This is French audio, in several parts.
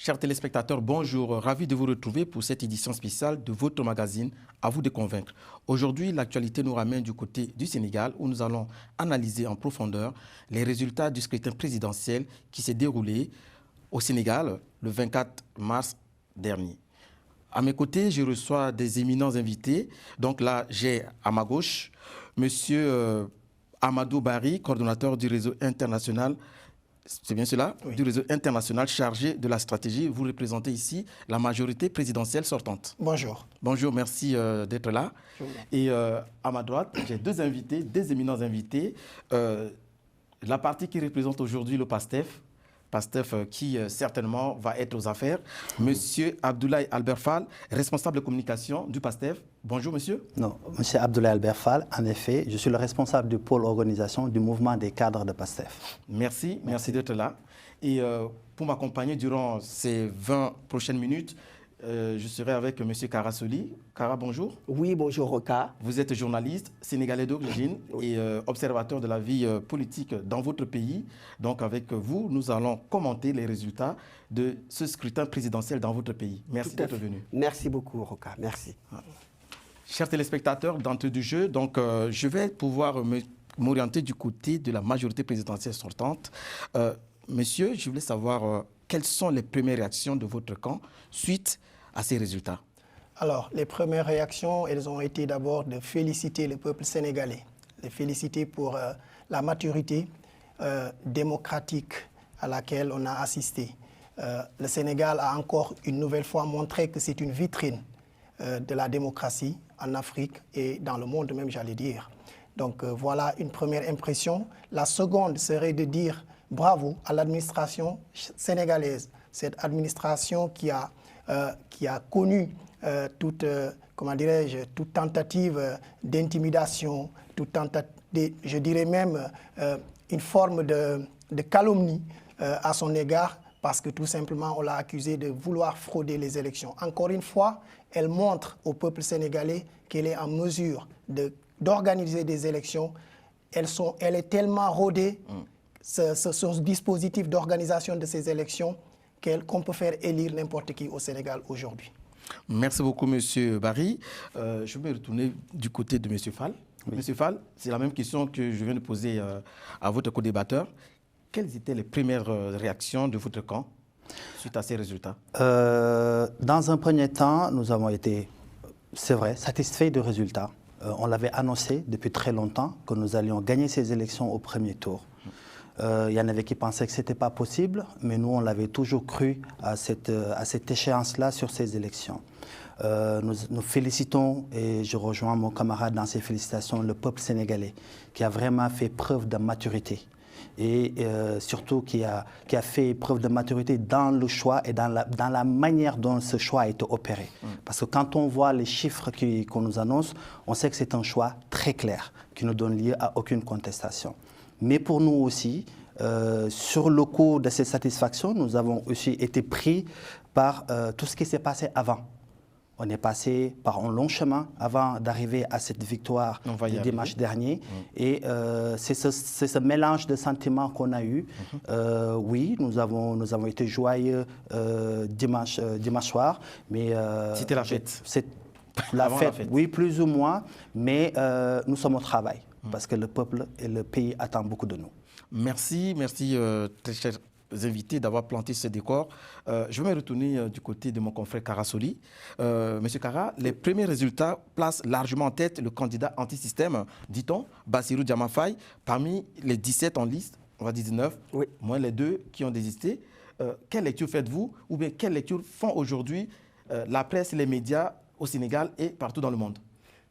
Chers téléspectateurs, bonjour. Ravi de vous retrouver pour cette édition spéciale de votre magazine À vous de convaincre. Aujourd'hui, l'actualité nous ramène du côté du Sénégal où nous allons analyser en profondeur les résultats du scrutin présidentiel qui s'est déroulé au Sénégal le 24 mars dernier. À mes côtés, je reçois des éminents invités. Donc là, j'ai à ma gauche Monsieur Amadou Barry, coordonnateur du réseau international. C'est bien cela, oui. Du réseau international chargé de la stratégie. Vous représentez ici la majorité présidentielle sortante. Bonjour. Bonjour, merci d'être là. Bonjour. Et à ma droite, j'ai deux invités, des éminents invités. La partie qui représente aujourd'hui le PASTEF qui certainement va être aux affaires. Monsieur Abdoulaye Albert Fall, responsable de communication du PASTEF. Bonjour monsieur. Non, monsieur Abdoulaye Albert Fall, en effet, je suis le responsable du pôle organisation du mouvement des cadres de PASTEF. Merci d'être là. Et pour m'accompagner durant ces 20 prochaines minutes, je serai avec monsieur Kara Soli. Kara, bonjour. Oui, bonjour Roka. Vous êtes journaliste sénégalais d'origine et observateur de la vie politique dans votre pays. Donc avec vous, nous allons commenter les résultats de ce scrutin présidentiel dans votre pays. Merci d'être venu. Merci beaucoup Roka, merci. Chers téléspectateurs, d'entrée du jeu, donc, je vais pouvoir m'orienter du côté de la majorité présidentielle sortante. Monsieur, je voulais savoir quelles sont les premières réactions de votre camp suite à ces résultats? Alors, les premières réactions, elles ont été d'abord de féliciter le peuple sénégalais, de féliciter pour la maturité démocratique à laquelle on a assisté. Le Sénégal a encore une nouvelle fois montré que c'est une vitrine de la démocratie en Afrique et dans le monde même, j'allais dire. Donc voilà une première impression. La seconde serait de dire bravo à l'administration sénégalaise, cette administration qui a connu toute tentative d'intimidation, je dirais même une forme de calomnie à son égard, parce que tout simplement on l'a accusé de vouloir frauder les élections. Encore une fois, elle montre au peuple sénégalais qu'elle est en mesure d'organiser des élections. Elle est tellement rodée, ce dispositif d'organisation de ces élections, qu'on peut faire élire n'importe qui au Sénégal aujourd'hui. Merci beaucoup, M. Barry. Je vais retourner du côté de M. Fall. Oui. M. Fall, c'est la même question que je viens de poser à votre co-débatteur. Quelles étaient les premières réactions de votre camp suite à ces résultats? Dans un premier temps, nous avons été, c'est vrai, satisfaits du résultat. On l'avait annoncé depuis très longtemps que nous allions gagner ces élections au premier tour. Il y en avait qui pensaient que ce n'était pas possible, mais nous, on l'avait toujours cru à cette échéance-là sur ces élections. Nous félicitons, et je rejoins mon camarade dans ces félicitations, le peuple sénégalais, qui a vraiment fait preuve de maturité. Et surtout qui a fait preuve de maturité dans le choix et dans la manière dont ce choix a été opéré. Parce que quand on voit les chiffres qu'on nous annonce, on sait que c'est un choix très clair, qui ne donne lieu à aucune contestation. Mais pour nous aussi, sur le cours de ces satisfactions, nous avons aussi été pris par tout ce qui s'est passé avant. On est passé par un long chemin avant d'arriver à cette victoire du dimanche dernier. Et c'est ce mélange de sentiments qu'on a eu. Oui, nous avons été joyeux dimanche soir. C'était la fête. La fête, oui, plus ou moins. Mais nous sommes au travail. Parce que le peuple et le pays attendent beaucoup de nous. Merci, très chers invités d'avoir planté ce décor. Je vais me retourner du côté de mon confrère Kara Soli. Monsieur Kara, les premiers résultats placent largement en tête le candidat anti-système, dit-on, Bassirou Diomaye Faye, parmi les 17 en liste, on va dire 19, oui. Moins les 2 qui ont désisté. Quelle lecture faites-vous, ou bien quelle lecture font aujourd'hui la presse et les médias au Sénégal et partout dans le monde?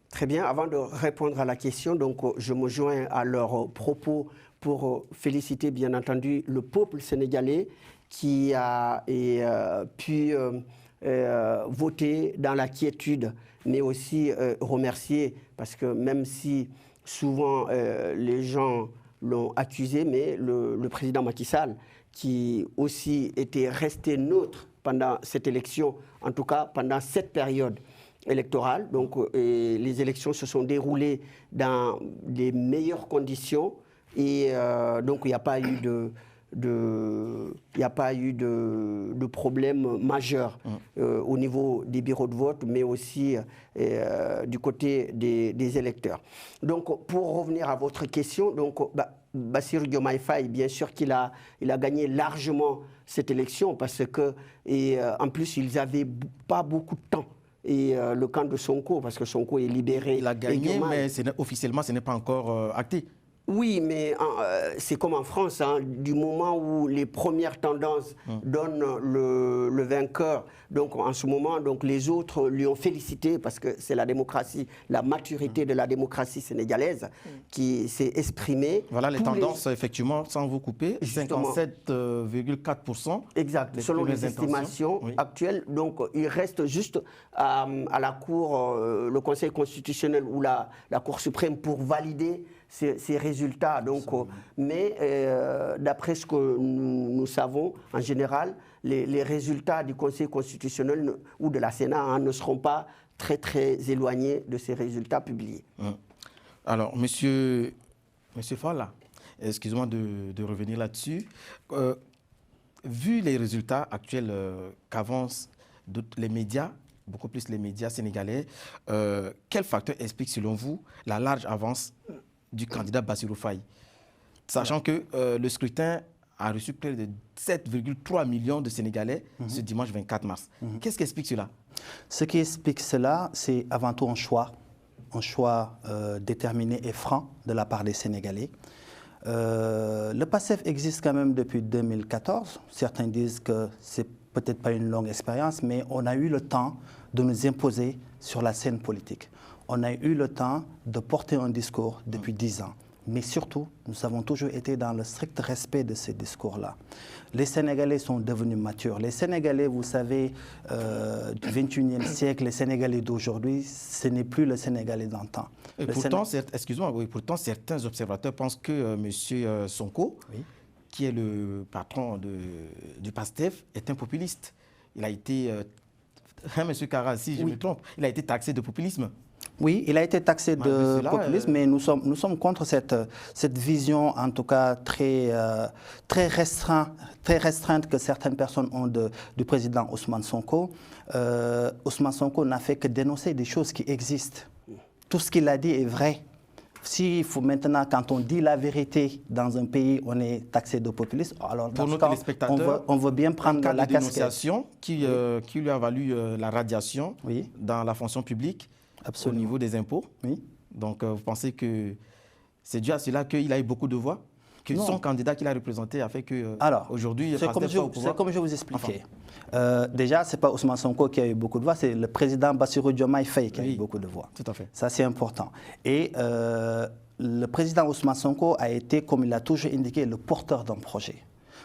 Très bien. Avant de répondre à la question, donc, je me joins à leurs propos pour féliciter, bien entendu, le peuple sénégalais qui a pu voter dans la quiétude, mais aussi remercier, parce que même si souvent les gens l'ont accusé, mais le président Macky Sall, qui aussi était resté neutre pendant cette élection, en tout cas pendant cette période électorale. Donc les élections se sont déroulées dans les meilleures conditions et donc il n'y a pas eu de problème majeur au niveau des bureaux de vote, mais aussi du côté des électeurs. Donc, pour revenir à votre question, donc, Bassirou Diomaye Faye, bien sûr qu'il a gagné largement cette élection parce que, en plus, ils n'avaient pas beaucoup de temps. Et le camp de Sonko, parce que Sonko est libéré. Il a gagné, mais officiellement, ce n'est pas encore acté. Oui, mais c'est comme en France, hein, du moment où les premières tendances donnent le vainqueur, donc en ce moment, donc les autres lui ont félicité parce que c'est la démocratie, la maturité de la démocratie sénégalaise qui s'est exprimée. Voilà les tendances, effectivement, sans vous couper, 57,4%. Exact, selon les estimations actuelles. Donc il reste juste à la Cour, le Conseil constitutionnel ou la Cour suprême pour valider ces résultats. Donc, mais d'après ce que nous savons, en général, les résultats du Conseil constitutionnel ou de la Sénat ne seront pas très, très éloignés de ces résultats publiés. Alors, monsieur Falla, excusez-moi de revenir là-dessus. Vu les résultats actuels qu'avancent les médias, beaucoup plus les médias sénégalais, quel facteur explique selon vous la large avance du candidat Bassirou Faye, sachant que le scrutin a reçu près de 7,3 millions de Sénégalais ce dimanche 24 mars. Qu'est-ce qui explique cela? Ce qui explique cela, c'est avant tout un choix déterminé et franc de la part des Sénégalais. Le PASTEF existe quand même depuis 2014. Certains disent que c'est peut-être pas une longue expérience, mais on a eu le temps de nous imposer sur la scène politique. On a eu le temps de porter un discours depuis 10 ans. Mais surtout, nous avons toujours été dans le strict respect de ces discours-là. Les Sénégalais sont devenus matures. Les Sénégalais, vous savez, du 21e siècle, les Sénégalais d'aujourd'hui, ce n'est plus le Sénégalais d'antan. Et pourtant, excusez-moi, pourtant, certains observateurs pensent que M. Sonko, qui est le patron du PASTEF, est un populiste. Il a été, M. Kara, si je me trompe, il a été taxé de populisme. Oui, il a été taxé de populisme, mais nous sommes contre cette vision, en tout cas très restreinte que certaines personnes ont du président Ousmane Sonko. Ousmane Sonko n'a fait que dénoncer des choses qui existent. Tout ce qu'il a dit est vrai. S'il faut maintenant, quand on dit la vérité dans un pays, on est taxé de populisme, alors pour nos téléspectateurs, on veut bien prendre la dénonciation qui lui a valu la radiation dans la fonction publique. Absolument. Au niveau des impôts. Oui. Donc, vous pensez que c'est dû à cela qu'il a eu beaucoup de voix? Que son candidat qu'il a représenté a fait que aujourd'hui, c'est comme je vous expliquais. Déjà, ce n'est pas Ousmane Sonko qui a eu beaucoup de voix, c'est le président Bassirou Diomaye Faye qui a eu beaucoup de voix. Tout à fait. Ça, c'est important. Et le président Ousmane Sonko a été, comme il a toujours indiqué, le porteur d'un projet.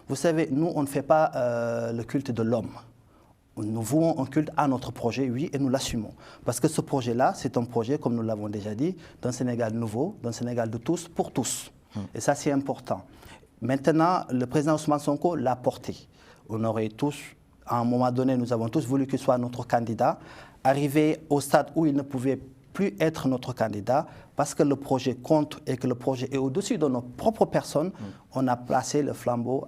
Vous savez, nous, on ne fait pas le culte de l'homme. Nous vouons un culte à notre projet, oui, et nous l'assumons. Parce que ce projet-là, c'est un projet, comme nous l'avons déjà dit, d'un Sénégal nouveau, d'un Sénégal de tous pour tous. Et ça, c'est important. Maintenant, le président Ousmane Sonko l'a porté. On aurait tous, à un moment donné, nous avons tous voulu qu'il soit notre candidat. Arrivé au stade où il ne pouvait plus être notre candidat, parce que le projet compte et que le projet est au-dessus de nos propres personnes, on a placé le flambeau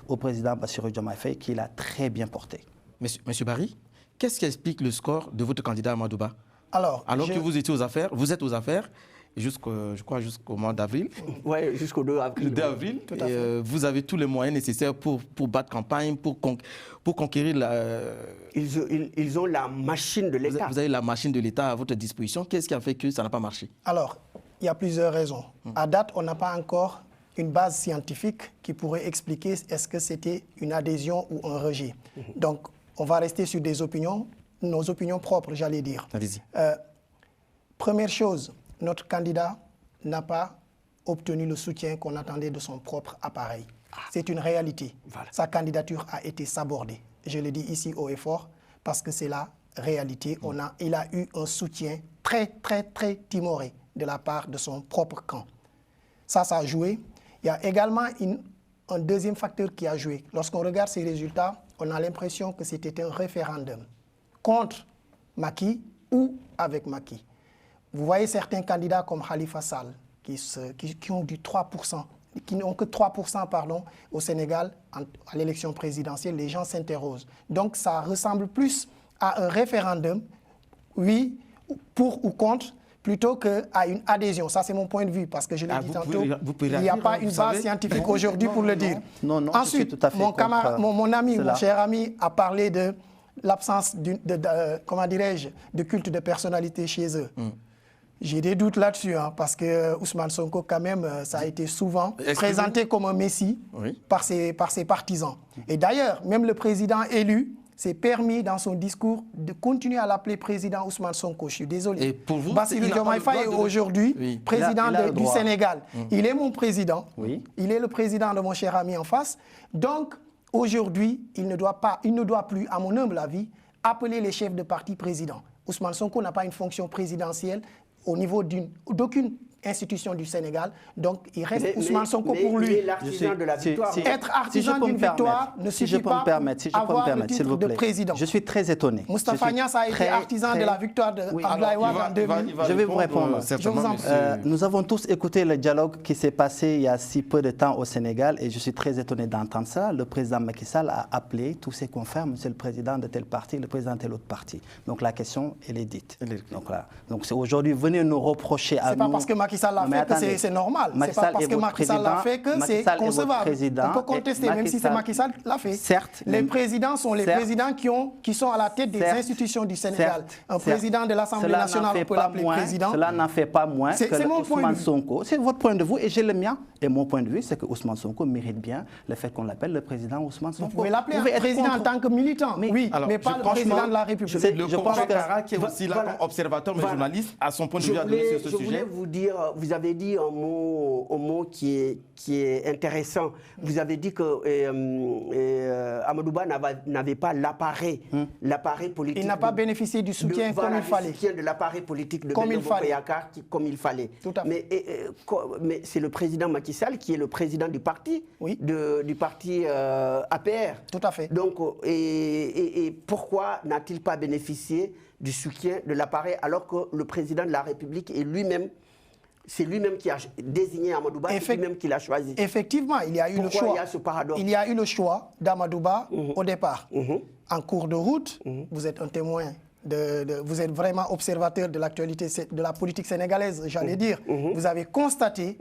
au président Bassirou Diomaye Faye, qui l'a très bien porté. Monsieur Barry, qu'est-ce qui explique le score de votre candidat Amadou Ba? Alors que vous étiez aux affaires, vous êtes aux affaires, jusqu'au mois d'avril. Oui, jusqu'au 2 avril. Le 2 avril. Vous avez tous les moyens nécessaires pour battre campagne, pour conquérir la... Ils ont la machine de l'État. Vous avez la machine de l'État à votre disposition. Qu'est-ce qui a fait que ça n'a pas marché? Alors, il y a plusieurs raisons. À date, on n'a pas encore une base scientifique qui pourrait expliquer est-ce que c'était une adhésion ou un rejet. Donc, on va rester sur des opinions, nos opinions propres, j'allais dire. Allez-y. Première chose, notre candidat n'a pas obtenu le soutien qu'on attendait de son propre appareil. C'est une réalité. Voilà. Sa candidature a été sabordée. Je le dis ici haut et fort parce que c'est la réalité. Il a eu un soutien très, très, très timoré de la part de son propre camp. Ça a joué. Il y a également un deuxième facteur qui a joué. Lorsqu'on regarde ces résultats, on a l'impression que c'était un référendum contre Macky ou avec Macky. Vous voyez certains candidats comme Khalifa Sall qui ont du 3% qui n'ont que 3% pardon, au Sénégal à l'élection présidentielle, les gens s'interrogent. Donc ça ressemble plus à un référendum, oui, pour ou contre, plutôt qu'à une adhésion. Ça, c'est mon point de vue, parce que je l'ai dit tantôt, il n'y a pas une base scientifique aujourd'hui pour le dire. Non, Ensuite, tout à fait mon ami, mon cher ami, a parlé de l'absence comment dirais-je, de culte de personnalité chez eux. J'ai des doutes là-dessus, hein, parce que Ousmane Sonko, quand même, ça a été souvent présenté comme un messie par ses partisans. Et d'ailleurs, même le président élu s'est permis dans son discours de continuer à l'appeler président Ousmane Sonko. Je suis désolé. Et pour vous, Bassirou Diomaye Faye est aujourd'hui président du Sénégal. Il est mon président. Il est le président de mon cher ami en face. Donc, aujourd'hui, il ne doit plus, à mon humble avis, appeler les chefs de parti président. Ousmane Sonko n'a pas une fonction présidentielle au niveau d'aucune institution du Sénégal. Donc, il reste Ousmane Sonko pour lui. Il est l'artisan de la victoire. Être artisan d'une victoire ne suffit pas pour avoir le titre de président. Je suis très étonné. Moustapha Niasse a été artisan de la victoire d'Abdoulaye Wade en 2000. Je vais vous répondre. Je vous en prie. Nous avons tous écouté le dialogue qui s'est passé il y a si peu de temps au Sénégal et je suis très étonné d'entendre ça. Le président Macky Sall a appelé tous ses confrères, monsieur le président de tel parti, le président de tel autre parti. Donc la question, elle est dite. Donc, voilà. Donc aujourd'hui, venez nous reprocher à nous. C'est pas parce que Macky Sall l'a fait que c'est normal. C'est pas parce que Macky Sall l'a fait que c'est concevable. On peut contester, même si c'est Macky Sall qui l'a fait. Certes. Les présidents sont les présidents qui sont à la tête des institutions du Sénégal. Un président de l'Assemblée nationale, on peut l'appeler président. Cela n'en fait pas moins que Ousmane Sonko. C'est votre point de vue et j'ai le mien. Et mon point de vue, c'est que Ousmane Sonko mérite bien le fait qu'on l'appelle le président Ousmane Sonko. Vous pouvez l'appeler un président en tant que militant, oui, mais pas le président de la République. Le commissaire Kara, qui est aussi là comme observateur, mais journaliste, à son point de vue à donner sur ce sujet. Je voulais vous dire, vous avez dit un mot qui est intéressant. Vous avez dit que Amadouba n'avait pas l'appareil politique. Il n'a pas bénéficié du soutien comme il fallait. Du soutien de l'appareil politique de Benno Bokk Yakaar comme il fallait. Tout à fait. Mais c'est le président Macky Sall qui est le président du parti, du parti APR. Tout à fait. Donc, et pourquoi n'a-t-il pas bénéficié du soutien de l'appareil alors que le président de la République est lui-même, c'est lui-même qui a désigné Amadouba, c'est lui-même qui l'a choisi. Effectivement, il y a eu le choix. Il y a ce paradoxe. Il y a eu le choix d'Amadouba au départ. En cours de route, vous êtes un témoin, vous êtes vraiment observateur de l'actualité de la politique sénégalaise, j'allais dire. Vous avez constaté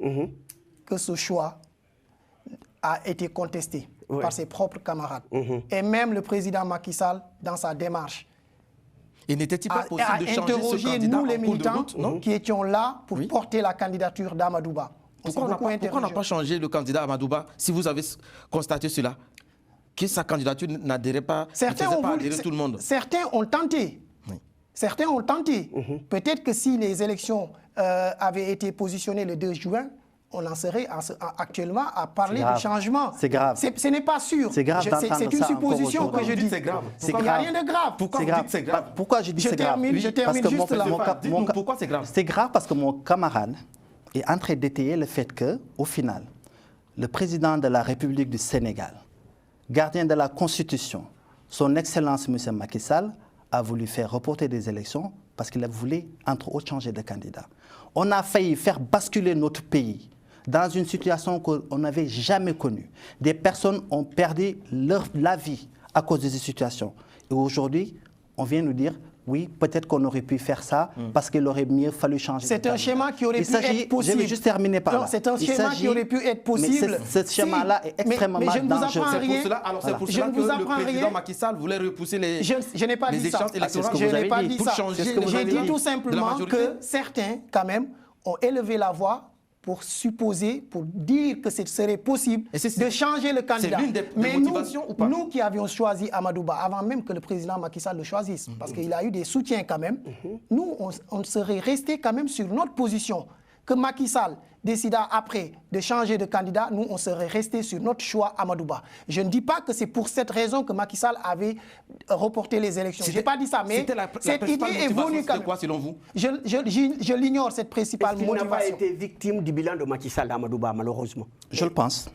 que ce choix a été contesté par ses propres camarades. Et même le président Macky Sall, dans sa démarche, et n'était-il pas possible de changer ce candidat nous, les en cours de militants, route, qui étions là pour porter la candidature d'Amadouba. Pourquoi on n'a pas changé le candidat Amadouba si vous avez constaté cela? Que sa candidature n'adhérait pas, adhérer tout le monde. Certains ont tenté. Certains ont tenté. Peut-être que si les élections avaient été positionnées le 2 juin, on en serait actuellement à parler de changement. C'est grave. Ce n'est pas sûr. C'est grave. C'est une supposition que je dis. C'est grave. Il n'y a rien de grave. Pourquoi vous dites que c'est grave? Pourquoi je dis c'est grave? Je termine juste là. Pourquoi c'est grave? C'est grave parce que mon camarade est en train d'étayer le fait que, au final, le président de la République du Sénégal, gardien de la Constitution, son Excellence M. Macky Sall, a voulu faire reporter des élections parce qu'il voulait, entre autres, changer de candidat. On a failli faire basculer notre pays dans une situation qu'on n'avait jamais connue. Des personnes ont perdu la vie à cause de ces situations. Et aujourd'hui, on vient nous dire, oui, peut-être qu'on aurait pu faire ça parce qu'il aurait mieux fallu changer. C'est un schéma qui aurait pu être possible. Je vais juste terminer par là. C'est un schéma qui aurait pu être possible. Mais ce schéma-là est extrêmement dangereux. C'est pour cela que le président Macky Sall voulait repousser les Je n'ai pas dit ça. Je n'ai pas dit ça. J'ai dit tout simplement que certains, quand même, ont élevé la voix pour supposer, pour dire que ce serait possible de changer le candidat. C'est l'une des motivations ou pas? Nous qui avions choisi Amadouba, avant même que le président Macky Sall le choisisse, parce qu'il a eu des soutiens quand même, nous, on serait resté quand même sur notre position. Que Macky Sall décida après de changer de candidat, nous, on serait resté sur notre choix Amadouba. Je ne dis pas que c'est pour cette raison que Macky Sall avait reporté les élections. Je n'ai pas dit ça, mais cette idée est venue quand même. Quoi, selon vous? Je l'ignore, cette principale motivation. Est-ce qu'il n'a pas été victime du bilan de Macky Sall d'Amadouba, malheureusement? Je le pense.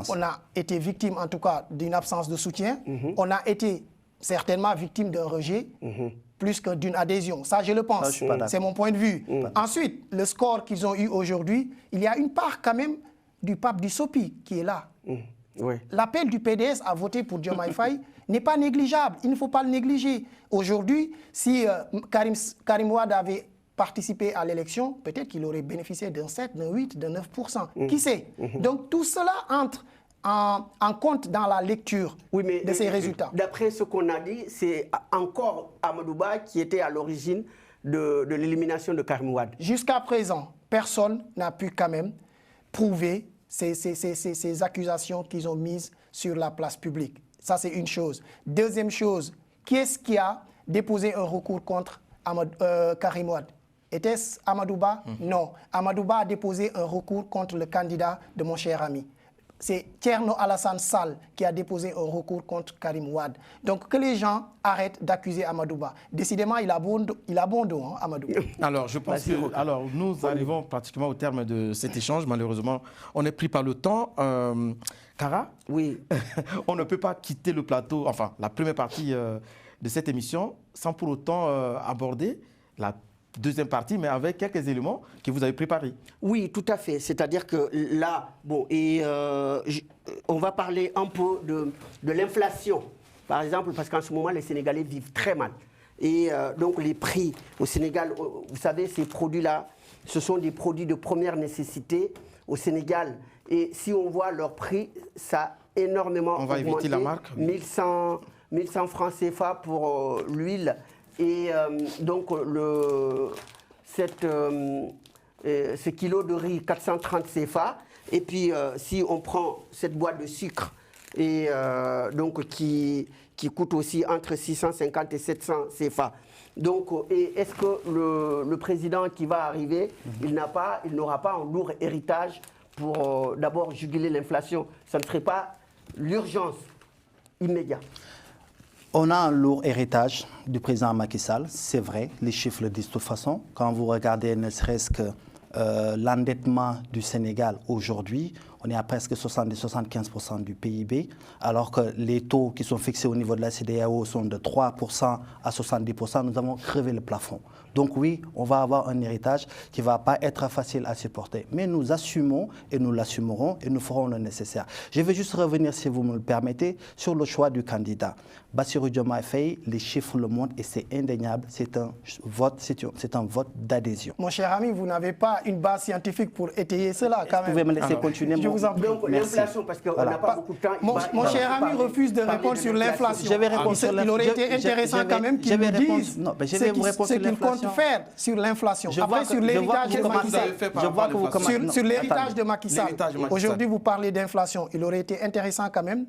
On a été victime, en tout cas, d'une absence de soutien. On a été certainement victime d'un rejet. Plus que d'une adhésion. Ça, je le pense. C'est mon point de vue. Ensuite, le score qu'ils ont eu aujourd'hui, il y a une part quand même du pape du SOPI qui est là. Oui. L'appel du PDS à voter pour Diomaye Faye n'est pas négligeable. Il ne faut pas le négliger. Aujourd'hui, si Karim Wade avait participé à l'élection, peut-être qu'il aurait bénéficié d'un 7, d'un 8, d'un 9%. Qui sait? Donc tout cela entre en compte dans la lecture de ces résultats. D'après ce qu'on a dit, c'est encore Amadouba qui était à l'origine de l'élimination de Karim Wade. Jusqu'à présent, personne n'a pu quand même prouver ces accusations qu'ils ont mises sur la place publique. Ça, c'est une chose. Deuxième chose, qui est-ce qui a déposé un recours contre Karim Wade? Était-ce Amadouba? Non. Amadouba a déposé un recours contre le candidat de mon cher ami. C'est Thierno Alassane Sall qui a déposé un recours contre Karim Wade. Donc que les gens arrêtent d'accuser Amadouba. Décidément, il a bon dos, hein, Amadouba. Alors, je pense que alors, nous arrivons pratiquement au terme de cet échange. Malheureusement, on est pris par le temps. Kara, oui. On ne peut pas quitter le plateau, enfin, la première partie de cette émission, sans pour autant aborder la deuxième partie, mais avec quelques éléments que vous avez préparés. Oui, tout à fait. C'est-à-dire que là, bon, on va parler un peu de l'inflation, par exemple, parce qu'en ce moment, les Sénégalais vivent très mal. Et donc, les prix au Sénégal, vous savez, ces produits-là, ce sont des produits de première nécessité au Sénégal. Et si on voit leur prix, ça a énormément augmenté. On va éviter la marque. 1100 francs CFA pour l'huile. Et donc, ce kilo de riz, 430 CFA. Et puis, si on prend cette boîte de sucre, et, donc, qui coûte aussi entre 650 et 700 CFA. Donc, est-ce que le président qui va arriver, il n'aura pas un lourd héritage pour d'abord juguler l'inflation? Ça ne serait pas l'urgence immédiate. On a un lourd héritage du président Macky Sall, c'est vrai, les chiffres le disent de toute façon. Quand vous regardez ne serait-ce que l'endettement du Sénégal aujourd'hui, on est à presque 70-75% du PIB, alors que les taux qui sont fixés au niveau de la CEDEAO sont de 3% à 70%, nous avons crevé le plafond. Donc oui, on va avoir un héritage qui ne va pas être facile à supporter. Mais nous assumons et nous l'assumerons et nous ferons le nécessaire. Je vais juste revenir, si vous me le permettez, sur le choix du candidat. Bassirou Diomaye Faye, les chiffres le montrent et c'est indéniable, c'est un vote d'adhésion. Mon cher ami, vous n'avez pas une base scientifique pour étayer cela quand même. Vous pouvez me laisser continuer. Je vous en prie. Donc l'inflation, parce qu'on n'a pas beaucoup de temps. Mon cher ami refuse de répondre sur l'inflation. Je vais répondre sur l'inflation. Il aurait été intéressant quand même qu'il nous dise ce qu'il compte faire sur l'inflation. Après, sur l'héritage de Macky Sall. Sur l'héritage de Macky Sall. Aujourd'hui, vous parlez d'inflation. Il aurait été intéressant quand même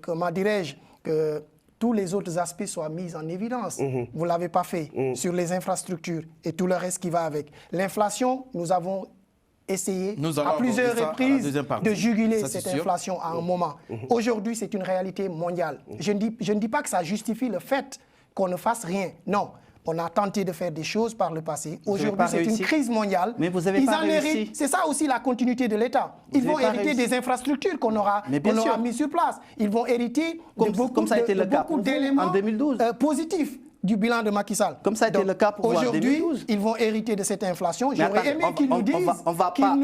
comment dirais-je, que tous les autres aspects soient mis en évidence. Vous ne l'avez pas fait sur les infrastructures et tout le reste qui va avec. L'inflation, nous avons essayé à plusieurs reprises de juguler cette inflation à un moment. Aujourd'hui, c'est une réalité mondiale. Je ne dis pas que ça justifie le fait qu'on ne fasse rien. Non. On a tenté de faire des choses par le passé. Aujourd'hui, c'est une crise mondiale. Mais vous n'avez pas réussi. C'est ça aussi la continuité de l'État. Ils vont hériter des infrastructures qu'on aura mis sur place. Ils vont hériter de beaucoup d'éléments positifs du bilan de Macky Sall. Comme ça a été le cas pour aujourd'hui, ils vont hériter de cette inflation. J'aurais aimé qu'ils nous disent on va pas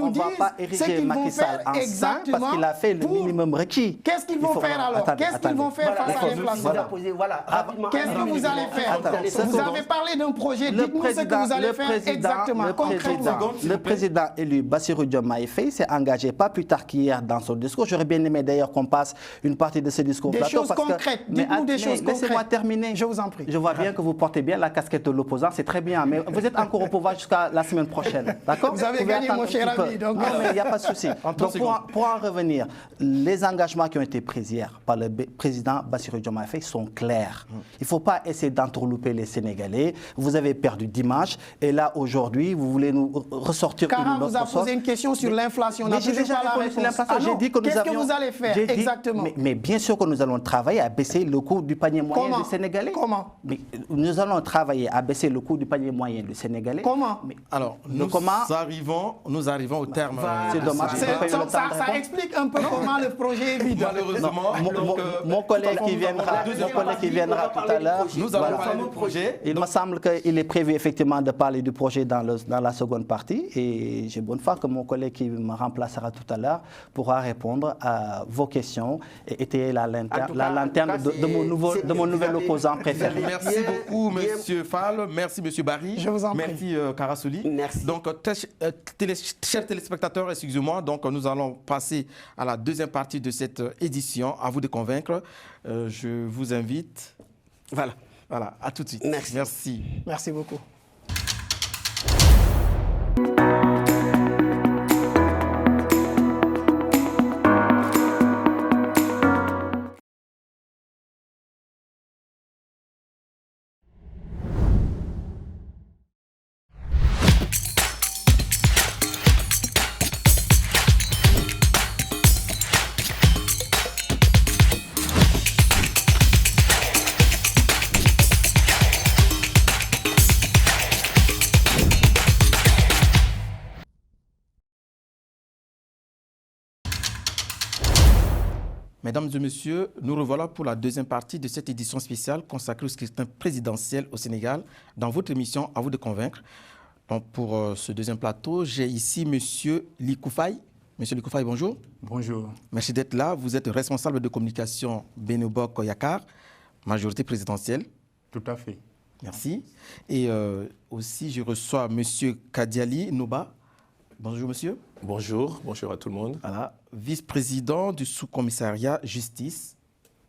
ériger Macky Sall en saint parce qu'il a fait le minimum requis. Qu'est-ce qu'ils vont faire alors? Qu'est-ce qu'ils vont faire face à l'inflation? Qu'est-ce que vous allez faire? Vous avez parlé d'un projet. Dites-nous ce que vous allez faire exactement, concrètement. Le président élu Bassirou Diomaye Faye s'est engagé pas plus tard qu'hier dans son discours. J'aurais bien aimé d'ailleurs qu'on passe une partie de ce discours plateau. Des choses concrètes. Dites-nous des choses concrètes. Laissez-moi terminer. Je vous en prie. Je vois bien que vous portez bien la casquette de l'opposant, c'est très bien, mais vous êtes encore au pouvoir jusqu'à la semaine prochaine, d'accord? Vous avez gagné, mon cher ami. Non, mais il n'y a pas de souci. Donc, pour en revenir, les engagements qui ont été pris hier par le président Bassirou Diomaye Faye sont clairs. Il ne faut pas essayer d'entourlouper les Sénégalais. Vous avez perdu dimanche, et là, aujourd'hui, vous voulez nous ressortir une autre vous a posé une question sur l'inflation. Mais j'ai déjà répondu sur l'inflation. J'ai dit que nous avions... Qu'est-ce que vous allez faire exactement? Mais bien sûr que nous allons travailler à baisser le coût du panier moyen des Sénégalais. Comment? Mais nous allons travailler à baisser le coût du panier moyen du Sénégalais. Comment? Alors, nous arrivons au terme. C'est dommage. Ça explique un peu comment le projet est vide. Malheureusement, mon collègue qui viendra tout à l'heure, nous allons parler du projet. Il me semble qu'il est prévu effectivement de parler du projet dans la seconde partie et j'ai bonne foi que mon collègue qui me remplacera tout à l'heure pourra répondre à vos questions et étayer la lanterne de mon nouvel opposant préféré. Merci beaucoup, Monsieur Fall. Merci, Monsieur Barry. Je vous en prie. Merci, Karasouli. Merci. Donc, chers téléspectateurs, excusez-moi. Donc, nous allons passer à la deuxième partie de cette édition. À vous de convaincre. Je vous invite. Voilà. À tout de suite. Merci. Merci beaucoup. Mesdames et messieurs, nous revoilà pour la deuxième partie de cette édition spéciale consacrée au scrutin présidentiel au Sénégal dans votre émission « À vous de convaincre ». Donc pour ce deuxième plateau, j'ai ici Monsieur Likoufaï. Monsieur Likoufaï, bonjour. Bonjour. Merci d'être là. Vous êtes responsable de communication Benno Bokk Yakaar, majorité présidentielle. Tout à fait. Merci. Et aussi, je reçois Monsieur Kadiali Nouba. Bonjour, monsieur. Bonjour à tout le monde. Voilà, vice-président du sous-commissariat justice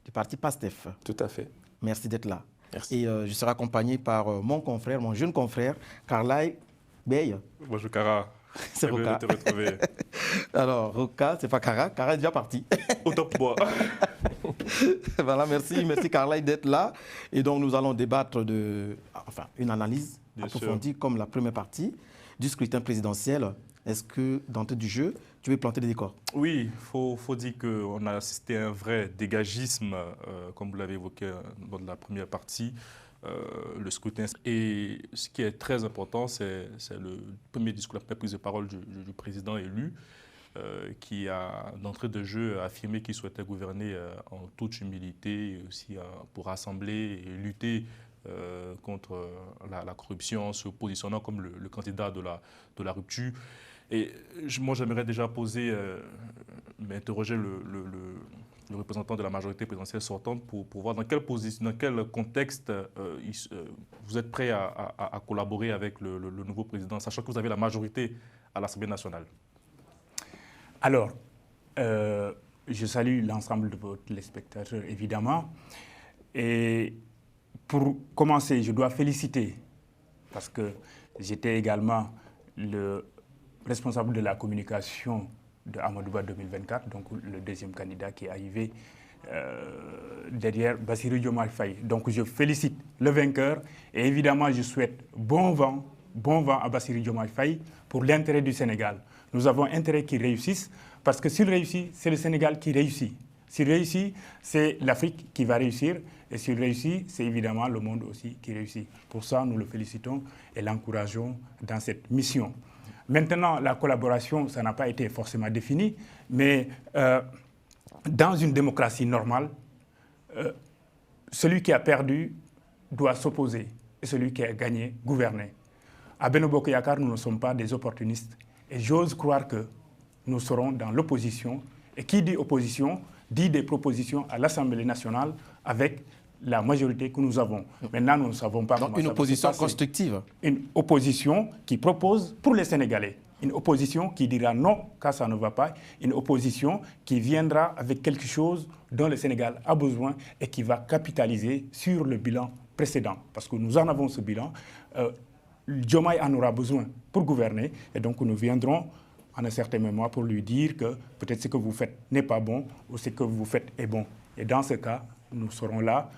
du parti PASTEF. Tout à fait. Merci d'être là. Merci. Et je serai accompagné par mon jeune confrère, Karlaï Bey. Bonjour Kara. C'est Roka. De te retrouver. Alors, Roka, c'est pas Kara. Kara est déjà parti. Autant pour moi. Voilà, merci Karlaï d'être là. Et donc, nous allons débattre une analyse approfondie comme la première partie du scrutin présidentiel. Est-ce que, d'entrée du jeu, tu veux planter des décors? Oui, il faut dire qu'on a assisté à un vrai dégagisme, comme vous l'avez évoqué dans la première partie, le scrutin. Et ce qui est très important, c'est le premier discours, la première prise de parole du président élu, qui a, d'entrée de jeu, affirmé qu'il souhaitait gouverner en toute humilité, et aussi pour rassembler et lutter contre la corruption, en se positionnant comme le candidat de la rupture. Et moi, j'aimerais déjà m'interroger le représentant de la majorité présidentielle sortante pour voir dans quel contexte vous êtes prêt à collaborer avec le nouveau président, sachant que vous avez la majorité à l'Assemblée nationale. Alors, je salue l'ensemble de vos téléspectateurs, évidemment. Et pour commencer, je dois féliciter, parce que j'étais également le responsable de la communication de Amadouba 2024, donc le deuxième candidat qui est arrivé derrière Bassirou Diomaye Faye. Donc je félicite le vainqueur et évidemment je souhaite bon vent à Bassirou Diomaye Faye pour l'intérêt du Sénégal. Nous avons intérêt qu'il réussisse parce que s'il réussit, c'est le Sénégal qui réussit. S'il réussit, c'est l'Afrique qui va réussir et s'il réussit, c'est évidemment le monde aussi qui réussit. Pour ça, nous le félicitons et l'encourageons dans cette mission. Maintenant, la collaboration, ça n'a pas été forcément défini, mais dans une démocratie normale, celui qui a perdu doit s'opposer et celui qui a gagné, gouverner. À Benno Bokk Yakaar, nous ne sommes pas des opportunistes et j'ose croire que nous serons dans l'opposition. Et qui dit opposition, dit des propositions à l'Assemblée nationale avec la majorité que nous avons. Maintenant, nous ne savons pas comment une opposition constructive. Une opposition qui propose pour les Sénégalais. Une opposition qui dira non quand ça ne va pas. Une opposition qui viendra avec quelque chose dont le Sénégal a besoin et qui va capitaliser sur le bilan précédent. Parce que nous en avons ce bilan. Diomaye en aura besoin pour gouverner. Et donc, nous viendrons en un certain moment pour lui dire que peut-être ce que vous faites n'est pas bon ou ce que vous faites est bon. Et dans ce cas, nous serons là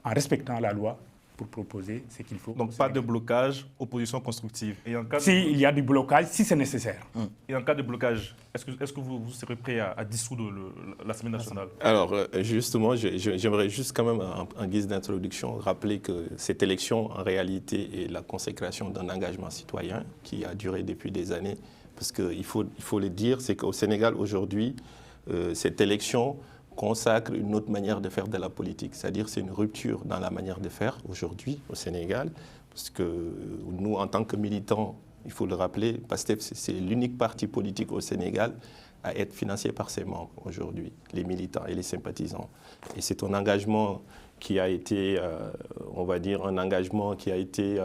en respectant la loi pour proposer ce qu'il faut. Donc pas de blocage, opposition constructive. Et en cas Il y a du blocage, si c'est nécessaire. Et en cas de blocage, est-ce que vous serez prêt à dissoudre l'Assemblée nationale? Alors, justement, j'aimerais juste quand même, en guise d'introduction, rappeler que cette élection, en réalité, est la consécration d'un engagement citoyen qui a duré depuis des années. Parce qu'il faut le dire, c'est qu'au Sénégal, aujourd'hui, cette élection consacre une autre manière de faire de la politique. C'est-à-dire c'est une rupture dans la manière de faire aujourd'hui au Sénégal. Parce que nous, en tant que militants, il faut le rappeler, PASTEF, c'est l'unique parti politique au Sénégal à être financé par ses membres aujourd'hui, les militants et les sympathisants. Et c'est un engagement qui a été, on va dire, un engagement qui est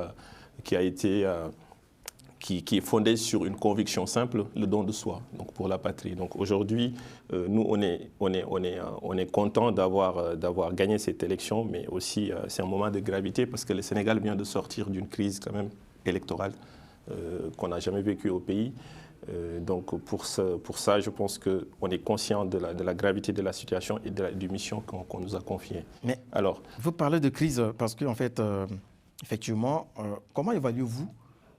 fondé sur une conviction simple, le don de soi, donc pour la patrie. Donc aujourd'hui, nous, on est content d'avoir gagné cette élection, mais aussi c'est un moment de gravité parce que le Sénégal vient de sortir d'une crise quand même électorale qu'on n'a jamais vécue au pays. Donc pour ça, je pense qu'on est conscient de la gravité de la situation et du mission qu'on nous a confiée. Mais alors, vous parlez de crise parce qu'en fait, effectivement, comment évaluez-vous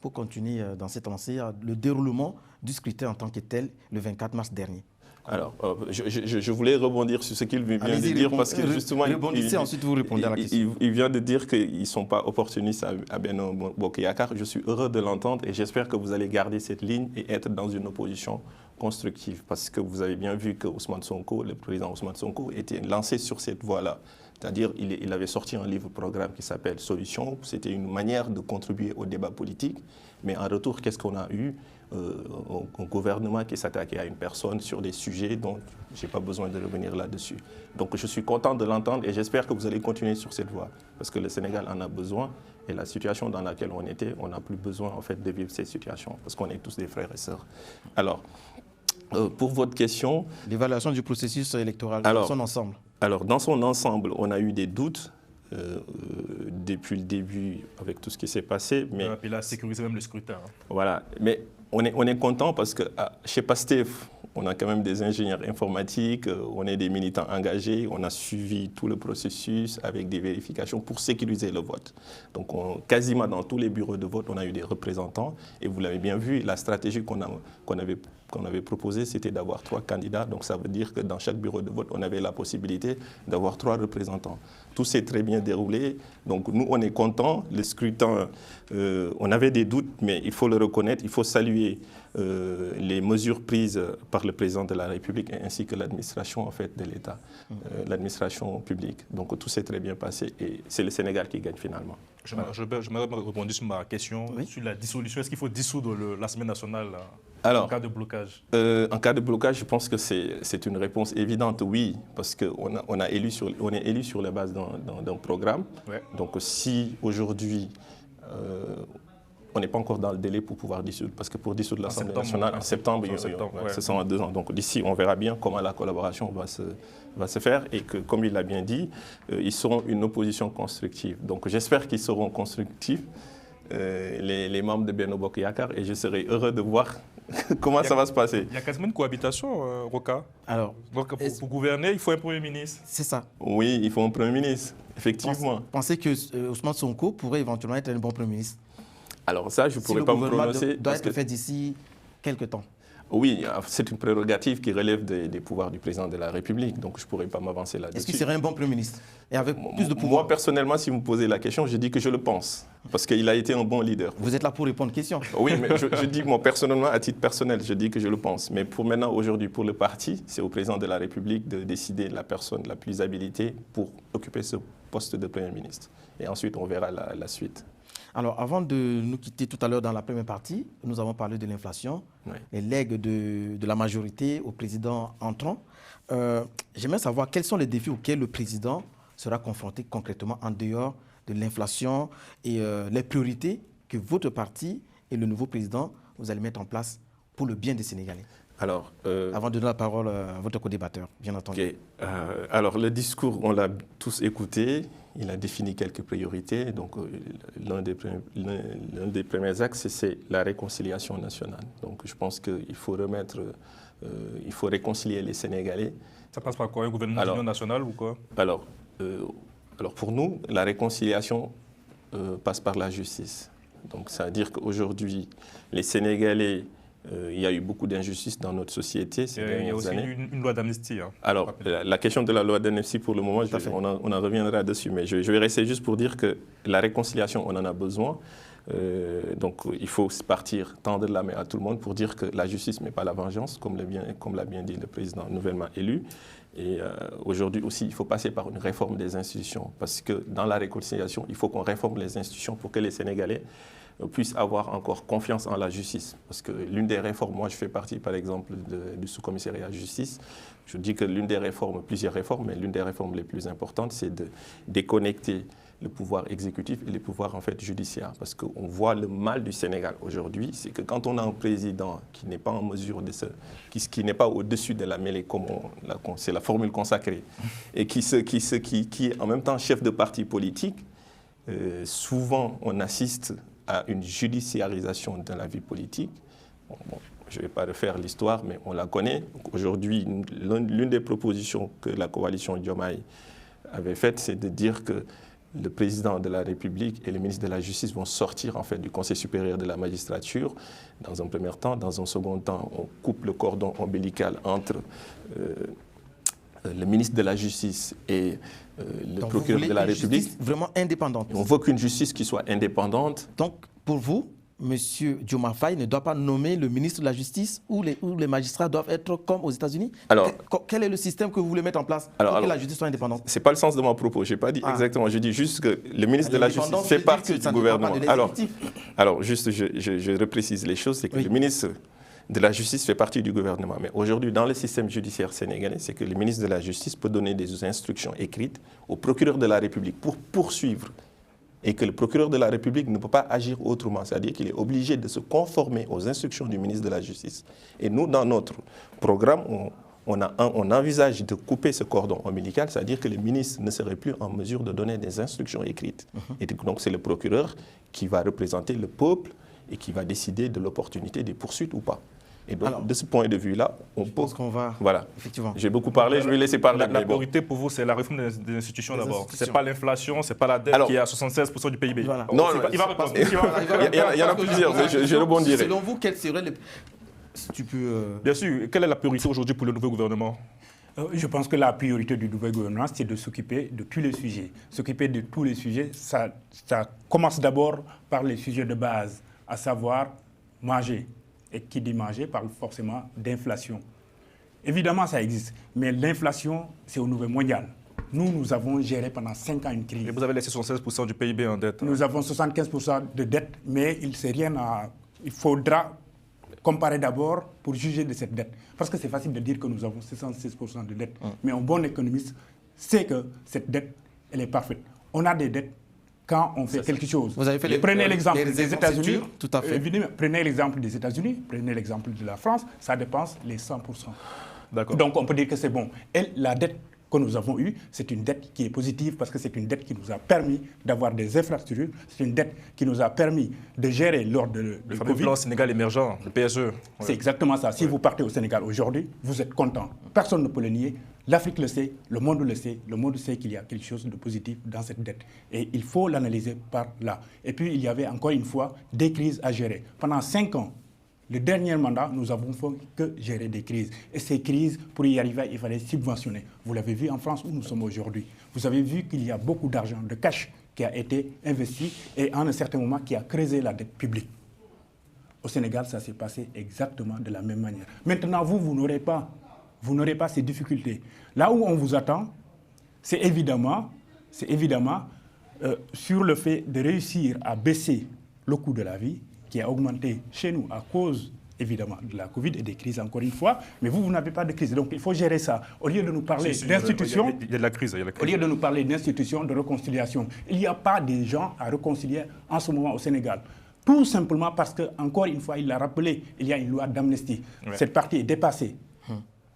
pour continuer dans cette lancée, le déroulement du scrutin en tant que tel le 24 mars dernier? Alors, je voulais rebondir sur ce qu'il vient de dire parce que justement, ensuite vous répondez à la question. Il vient de dire qu'ils ne sont pas opportunistes à Benno Bokk Yakaar. Je suis heureux de l'entendre et j'espère que vous allez garder cette ligne et être dans une opposition constructive parce que vous avez bien vu que Ousmane Sonko, le président Ousmane Sonko, était lancé sur cette voie-là. C'est-à-dire il avait sorti un livre-programme qui s'appelle « Solutions ». C'était une manière de contribuer au débat politique. Mais en retour, qu'est-ce qu'on a eu? Un gouvernement qui s'attaquait à une personne sur des sujets dont je n'ai pas besoin de revenir là-dessus. Donc je suis content de l'entendre et j'espère que vous allez continuer sur cette voie. Parce que le Sénégal en a besoin et la situation dans laquelle on était, on n'a plus besoin en fait de vivre cette situation parce qu'on est tous des frères et sœurs. Alors, pour votre question... L'évaluation du processus électoral dans son ensemble. Alors, dans son ensemble, on a eu des doutes depuis le début avec tout ce qui s'est passé. Mais il a sécurisé même le scrutin. Voilà. Mais on est content parce que chez PASTEF, on a quand même des ingénieurs informatiques, on est des militants engagés, on a suivi tout le processus avec des vérifications pour sécuriser le vote. Donc quasiment dans tous les bureaux de vote, on a eu des représentants et vous l'avez bien vu, la stratégie qu'on avait proposée, c'était d'avoir 3 candidats. Donc ça veut dire que dans chaque bureau de vote, on avait la possibilité d'avoir 3 représentants. Tout s'est très bien déroulé. Donc nous, on est contents. Le scrutin, on avait des doutes, mais il faut le reconnaître, il faut saluer les mesures prises par le président de la République ainsi que l'administration en fait, de l'État, l'administration publique. Donc tout s'est très bien passé et c'est le Sénégal qui gagne finalement. Je me rebondis sur ma question sur la dissolution. Est-ce qu'il faut dissoudre l'Assemblée nationale en cas de blocage? En cas de blocage, je pense que c'est une réponse évidente, oui, parce qu'on est élu sur la base d'un programme. Ouais. Donc si aujourd'hui, on n'est pas encore dans le délai pour pouvoir dissoudre, parce que pour dissoudre l'Assemblée nationale, en septembre, ce sont en 2 ans. Donc d'ici, on verra bien comment la collaboration va se faire et que, comme il l'a bien dit, ils seront une opposition constructive. Donc j'espère qu'ils seront constructifs, les membres de Benno Bokk Yakaar, et je serai heureux de voir comment ça va se passer. Il y a quasiment une cohabitation, Roka. Alors, donc pour gouverner, il faut un Premier ministre. C'est ça. Oui, il faut un Premier ministre, effectivement. Pensez que Ousmane Sonko pourrait éventuellement être un bon Premier ministre? Alors ça, je ne pourrais pas me prononcer. Doit être fait d'ici quelques temps. Oui, c'est une prérogative qui relève des pouvoirs du président de la République, donc je ne pourrais pas m'avancer là-dessus. Est-ce qu'il serait un bon Premier ministre et avec plus de pouvoir? Moi, personnellement, si vous me posez la question, je dis que je le pense, parce qu'il a été un bon leader. Vous êtes là pour répondre aux questions. Oui, mais je dis, moi, personnellement, à titre personnel, je dis que je le pense. Mais pour maintenant, aujourd'hui, pour le parti, c'est au président de la République de décider la personne la plus habilitée pour occuper ce poste de Premier ministre. Et ensuite, on verra la suite. Alors, avant de nous quitter tout à l'heure dans la première partie, nous avons parlé de l'inflation, les legs de la majorité au président entrant. J'aimerais savoir quels sont les défis auxquels le président sera confronté concrètement en dehors de l'inflation et les priorités que votre parti et le nouveau président, vous allez mettre en place pour le bien des Sénégalais. Alors, avant de donner la parole à votre co-débatteur, bien entendu. Okay. Alors, le discours, on l'a tous écouté. Il a défini quelques priorités. Donc, l'un des premiers axes, c'est la réconciliation nationale. Donc, je pense qu'il faut il faut réconcilier les Sénégalais. Ça passe par quoi? Un gouvernement d'union nationale ou quoi? Alors, pour nous, la réconciliation passe par la justice. Donc, ça veut dire qu'aujourd'hui, les Sénégalais, il y a eu beaucoup d'injustices dans notre société ces dernières années. Il y a aussi une loi d'amnistie. Hein. Alors, la question de la loi d'amnistie, pour le moment, on en reviendra dessus, mais je vais rester juste pour dire que la réconciliation, on en a besoin. Donc, il faut partir, tendre la main à tout le monde pour dire que la justice n'est pas la vengeance, comme l'a bien dit le président nouvellement élu. Et aujourd'hui aussi, il faut passer par une réforme des institutions, parce que dans la réconciliation, il faut qu'on réforme les institutions pour que les Sénégalais puissent avoir encore confiance en la justice. Parce que l'une des réformes, moi je fais partie par exemple du sous-commissariat à la justice, je dis que l'une des réformes, plusieurs réformes, mais l'une des réformes les plus importantes, c'est de déconnecter le pouvoir exécutif et le pouvoir en fait judiciaire. Parce qu'on voit le mal du Sénégal aujourd'hui, c'est que quand on a un président qui n'est pas en mesure de qui n'est pas au-dessus de la mêlée, comme c'est la formule consacrée, et qui est en même temps chef de parti politique, souvent on assiste à une judiciarisation de la vie politique. Bon, je ne vais pas refaire l'histoire, mais on la connaît. Aujourd'hui, l'une des propositions que la coalition Diomaye avait faites, c'est de dire que le président de la République et le ministre de la Justice vont sortir en fait, du Conseil supérieur de la magistrature dans un premier temps. Dans un second temps, on coupe le cordon ombilical entre le ministre de la Justice et le procureur de la République. Vraiment indépendante. On veut qu'une justice qui soit indépendante. Donc, pour vous, M. Diomaye Faye ne doit pas nommer le ministre de la Justice ou les magistrats doivent être comme aux États-Unis? Alors, quel est le système que vous voulez mettre en place pour que la justice soit indépendante? Ce n'est pas le sens de mon propos. Je n'ai pas dit exactement. Je dis juste que le ministre de la Justice fait partie du gouvernement. Alors, juste, je reprécise les choses. C'est que le ministre de la Justice fait partie du gouvernement. Mais aujourd'hui, dans le système judiciaire sénégalais, c'est que le ministre de la Justice peut donner des instructions écrites au procureur de la République pour poursuivre et que le procureur de la République ne peut pas agir autrement. C'est-à-dire qu'il est obligé de se conformer aux instructions du ministre de la Justice. Et nous, dans notre programme, on envisage de couper ce cordon ombilical, c'est-à-dire que le ministre ne serait plus en mesure de donner des instructions écrites. Et donc, c'est le procureur qui va représenter le peuple et qui va décider de l'opportunité des poursuites ou pas. Et donc, alors, de ce point de vue-là, on pense qu'on va... Voilà. Effectivement. J'ai beaucoup parlé, je vais laisser parler. La priorité pour vous, c'est la réforme des institutions d'abord. Ce n'est pas l'inflation, ce n'est pas la dette qui est à 76% du PIB. Voilà. Non, il y en a plusieurs, mais je rebondirai. Selon vous, quel serait le... Si tu peux... Bien sûr. Quelle est la priorité aujourd'hui pour le nouveau gouvernement? Je pense que la priorité du nouveau gouvernement, c'est de s'occuper de tous les sujets. S'occuper de tous les sujets, ça commence d'abord par les sujets de base, à savoir manger. Et qui dit manger parle forcément d'inflation. Évidemment, ça existe, mais l'inflation, c'est au niveau mondial. Nous avons géré pendant 5 ans une crise. Et vous avez laissé 76% du PIB en dette. Nous avons 75% de dette, mais il faudra comparer d'abord pour juger de cette dette. Parce que c'est facile de dire que nous avons 66% de dette. Mais un bon économiste sait que cette dette, elle est parfaite. On a des dettes quand on fait quelque chose. Vous avez fait prenez l'exemple des États-Unis. Tout à fait. Prenez l'exemple des États-Unis, prenez l'exemple de la France, ça dépense les 100%. D'accord. Donc on peut dire que c'est bon. Et la dette que nous avons eue, c'est une dette qui est positive parce que c'est une dette qui nous a permis d'avoir des infrastructures, c'est une dette qui nous a permis de gérer lors de le fameux plan Sénégal émergent, le PSE. C'est exactement ça. Si vous partez au Sénégal aujourd'hui, vous êtes content. Personne ne peut le nier. L'Afrique le sait, le monde le sait. Le monde sait qu'il y a quelque chose de positif dans cette dette. Et il faut l'analyser par là. Et puis, il y avait encore une fois des crises à gérer. Pendant 5 ans, le dernier mandat, nous n'avons fait que gérer des crises. Et ces crises, pour y arriver, il fallait subventionner. Vous l'avez vu en France où nous sommes aujourd'hui. Vous avez vu qu'il y a beaucoup d'argent, de cash qui a été investi et en un certain moment qui a creusé la dette publique. Au Sénégal, ça s'est passé exactement de la même manière. Maintenant, vous n'aurez pas ces difficultés. Là où on vous attend, c'est évidemment sur le fait de réussir à baisser le coût de la vie qui a augmenté chez nous à cause, évidemment, de la Covid et des crises, encore une fois. Mais vous n'avez pas de crise. Donc, il faut gérer ça. Au lieu de nous parler d'institutions... Il y a de la crise. Au lieu de nous parler d'institutions, de réconciliation, il n'y a pas de gens à réconcilier en ce moment au Sénégal. Tout simplement parce que, encore une fois, il l'a rappelé, il y a une loi d'amnistie. Ouais. Cette partie est dépassée.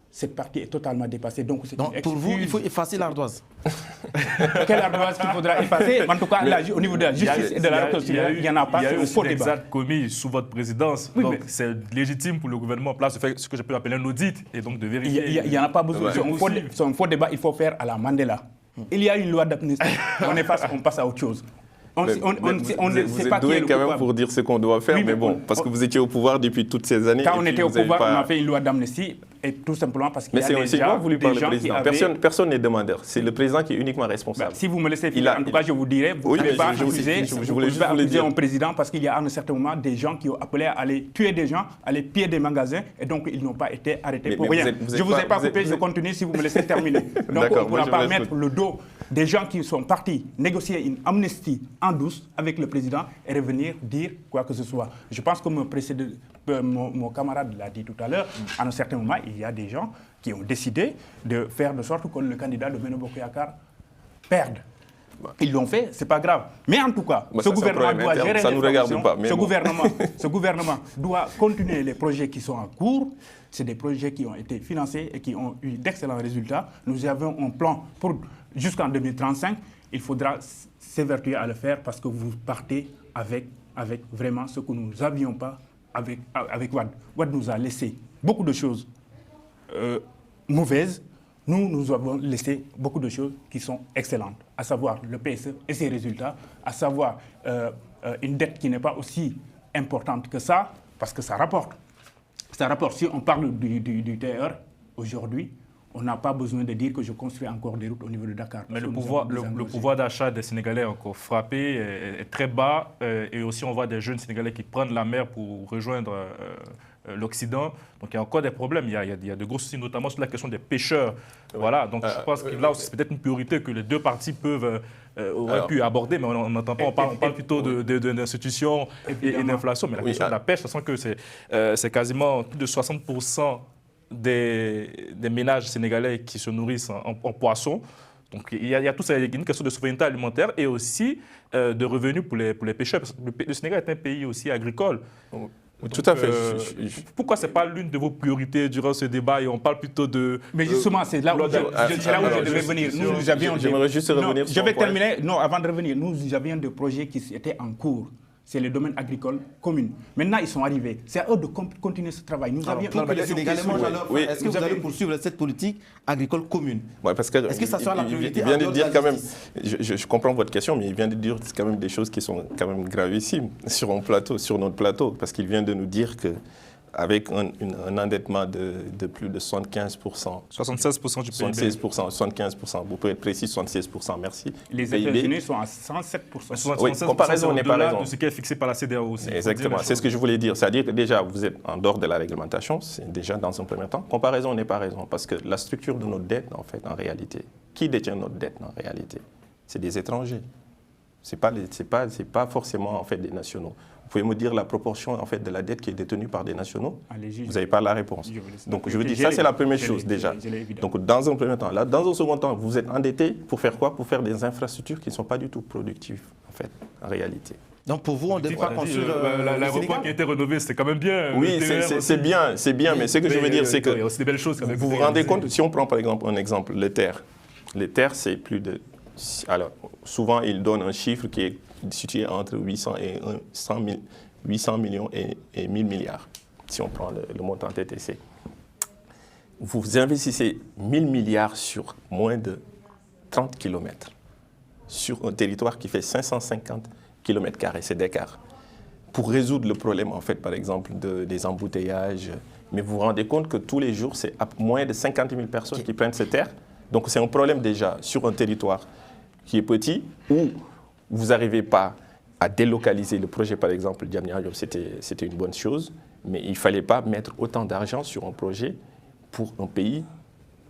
Cette partie est totalement dépassée. Donc, pour vous, il faut effacer l'ardoise. Quelle ardoise qu'il faudra effacer? En tout cas, au niveau de la justice et de la réconciliation, il n'y en a pas. Il y a eu un faux des débat actes commis sous votre présidence. Oui, donc, c'est légitime pour le gouvernement en place de faire ce que je peux appeler un audit et donc de vérifier. Il n'y en a pas besoin. C'est un faux débat, il faut faire à la Mandela. Il y a une loi d'amnistie. On efface, on passe à autre chose. On ne vous sait pas êtes qui est doué le quand même coupable. pour dire ce qu'on doit faire, Oui, mais bon, parce que vous étiez au pouvoir depuis toutes ces années. Quand et on puis était au vous avez pouvoir, pas- on a fait une loi d'amnistie, et tout simplement parce qu'il Mais y a c'est moi voulu par le qui président. avaient... Personne n'est demandeur. C'est le président qui est uniquement responsable. Si vous me laissez finir, en tout cas, je vous dirais, vous ne Oui, pouvez mais pas je voulais juste vous le accuser dire. un président parce qu'il y a à un certain moment des gens qui ont appelé à aller tuer des gens, à aller piller des magasins, et donc ils n'ont pas été arrêtés pour mais rien. Je ne vous ai pas coupé, je continue si vous me laissez terminer. Donc on ne pourra pas mettre le dos des gens qui sont partis négocier une amnistie en douce avec le président et revenir dire quoi que ce soit. Je pense que mon camarade l'a dit tout à l'heure, à un certain moment, il y a des gens qui ont décidé de faire de sorte que le candidat de Benno Bokk Yakaar perde. Ils l'ont fait, c'est pas grave. Mais en tout cas, ce gouvernement doit gérer ça nous regarde l'information. pas, mais Ce gouvernement doit continuer les projets qui sont en cours. C'est des projets qui ont été financés et qui ont eu d'excellents résultats. Nous avons un plan pour jusqu'en 2035. Il faudra s'évertuer à le faire parce que vous partez avec vraiment ce que nous n'avions pas avec Wade. Wade nous a laissé beaucoup de choses mauvaises. Nous avons laissé beaucoup de choses qui sont excellentes, à savoir le PSE et ses résultats, à savoir une dette qui n'est pas aussi importante que ça, parce que ça rapporte. Ça rapporte. Si on parle du TER, aujourd'hui, on n'a pas besoin de dire que je construis encore des routes au niveau de Dakar. Mais le pouvoir d'achat des Sénégalais est encore frappé, est très bas. Et aussi, on voit des jeunes Sénégalais qui prennent la mer pour rejoindre l'Occident. Donc, il y a encore des problèmes. Il y a de gros soucis, notamment sur la question des pêcheurs. Voilà. Donc, je pense que là aussi, c'est peut-être une priorité que les deux parties auraient pu aborder, mais on n'entend pas. On parle plutôt d'institutions et d'inflation. Mais la question de la pêche, je sens que c'est quasiment plus de 60% des ménages sénégalais qui se nourrissent en poissons. Donc il y a tout ça, il y a une question de souveraineté alimentaire et aussi de revenus pour les pêcheurs. Parce que le Sénégal est un pays aussi agricole. Donc, tout à fait. Pourquoi ce n'est pas l'une de vos priorités durant ce débat et on parle plutôt de... Mais justement, c'est là où je devais venir. J'aimerais juste revenir sur... Je vais terminer. Non, avant de revenir, nous avions des projets qui étaient en cours. C'est le domaine agricole commun. Maintenant, ils sont arrivés. C'est à eux de continuer ce travail. Nous avions Est-ce que vous allez poursuivre cette politique agricole commune? Est-ce que ça sera la priorité? Il vient de dire quand même, je comprends votre question, mais il vient de dire quand même des choses qui sont quand même gravissimes sur notre plateau, parce qu'il vient de nous dire que avec un endettement de plus de 75%. 76% du PIB. 75%, vous pouvez être précis, 76%, merci. Les États-Unis sont à 107%. Oui, comparaison n'est pas raison. De ce qui est fixé par la CEDEAO aussi. Exactement, c'est ce que je voulais dire. C'est-à-dire que déjà, vous êtes en dehors de la réglementation, c'est déjà dans un premier temps. Comparaison n'est pas raison, parce que la structure de notre dette, en fait, en réalité, qui détient notre dette en réalité? C'est des étrangers. C'est pas forcément en fait des nationaux. Vous pouvez me dire la proportion en fait de la dette qui est détenue par des nationaux? Vous n'avez pas la réponse. Donc je veux dire, ça c'est la première chose déjà. Donc dans un premier temps, là, dans un second temps, vous êtes endetté pour faire quoi? Pour faire des infrastructures qui ne sont pas du tout productives en fait, en réalité. Donc pour vous, on devra construire l'aéroport qui a été rénové, c'était quand même bien. Oui, c'est bien, mais ce que je veux dire, c'est que il y a aussi des belles choses. Vous vous rendez compte, si on prend par exemple un exemple, les terres. Les terres, c'est plus de... Alors, souvent, ils donnent un chiffre qui est situé entre 800 millions et 1000 milliards, si on prend le montant TTC. Vous investissez 1000 milliards sur moins de 30 km, sur un territoire qui fait 550 km², c'est d'écart. Pour résoudre le problème, en fait, par exemple, des embouteillages, mais vous vous rendez compte que tous les jours, c'est moins de 50 000 personnes qui prennent ces terres. Donc, c'est un problème déjà sur un territoire qui est petit, où vous n'arrivez pas à délocaliser le projet, par exemple, Diamniadio, c'était une bonne chose, mais il ne fallait pas mettre autant d'argent sur un projet pour un pays,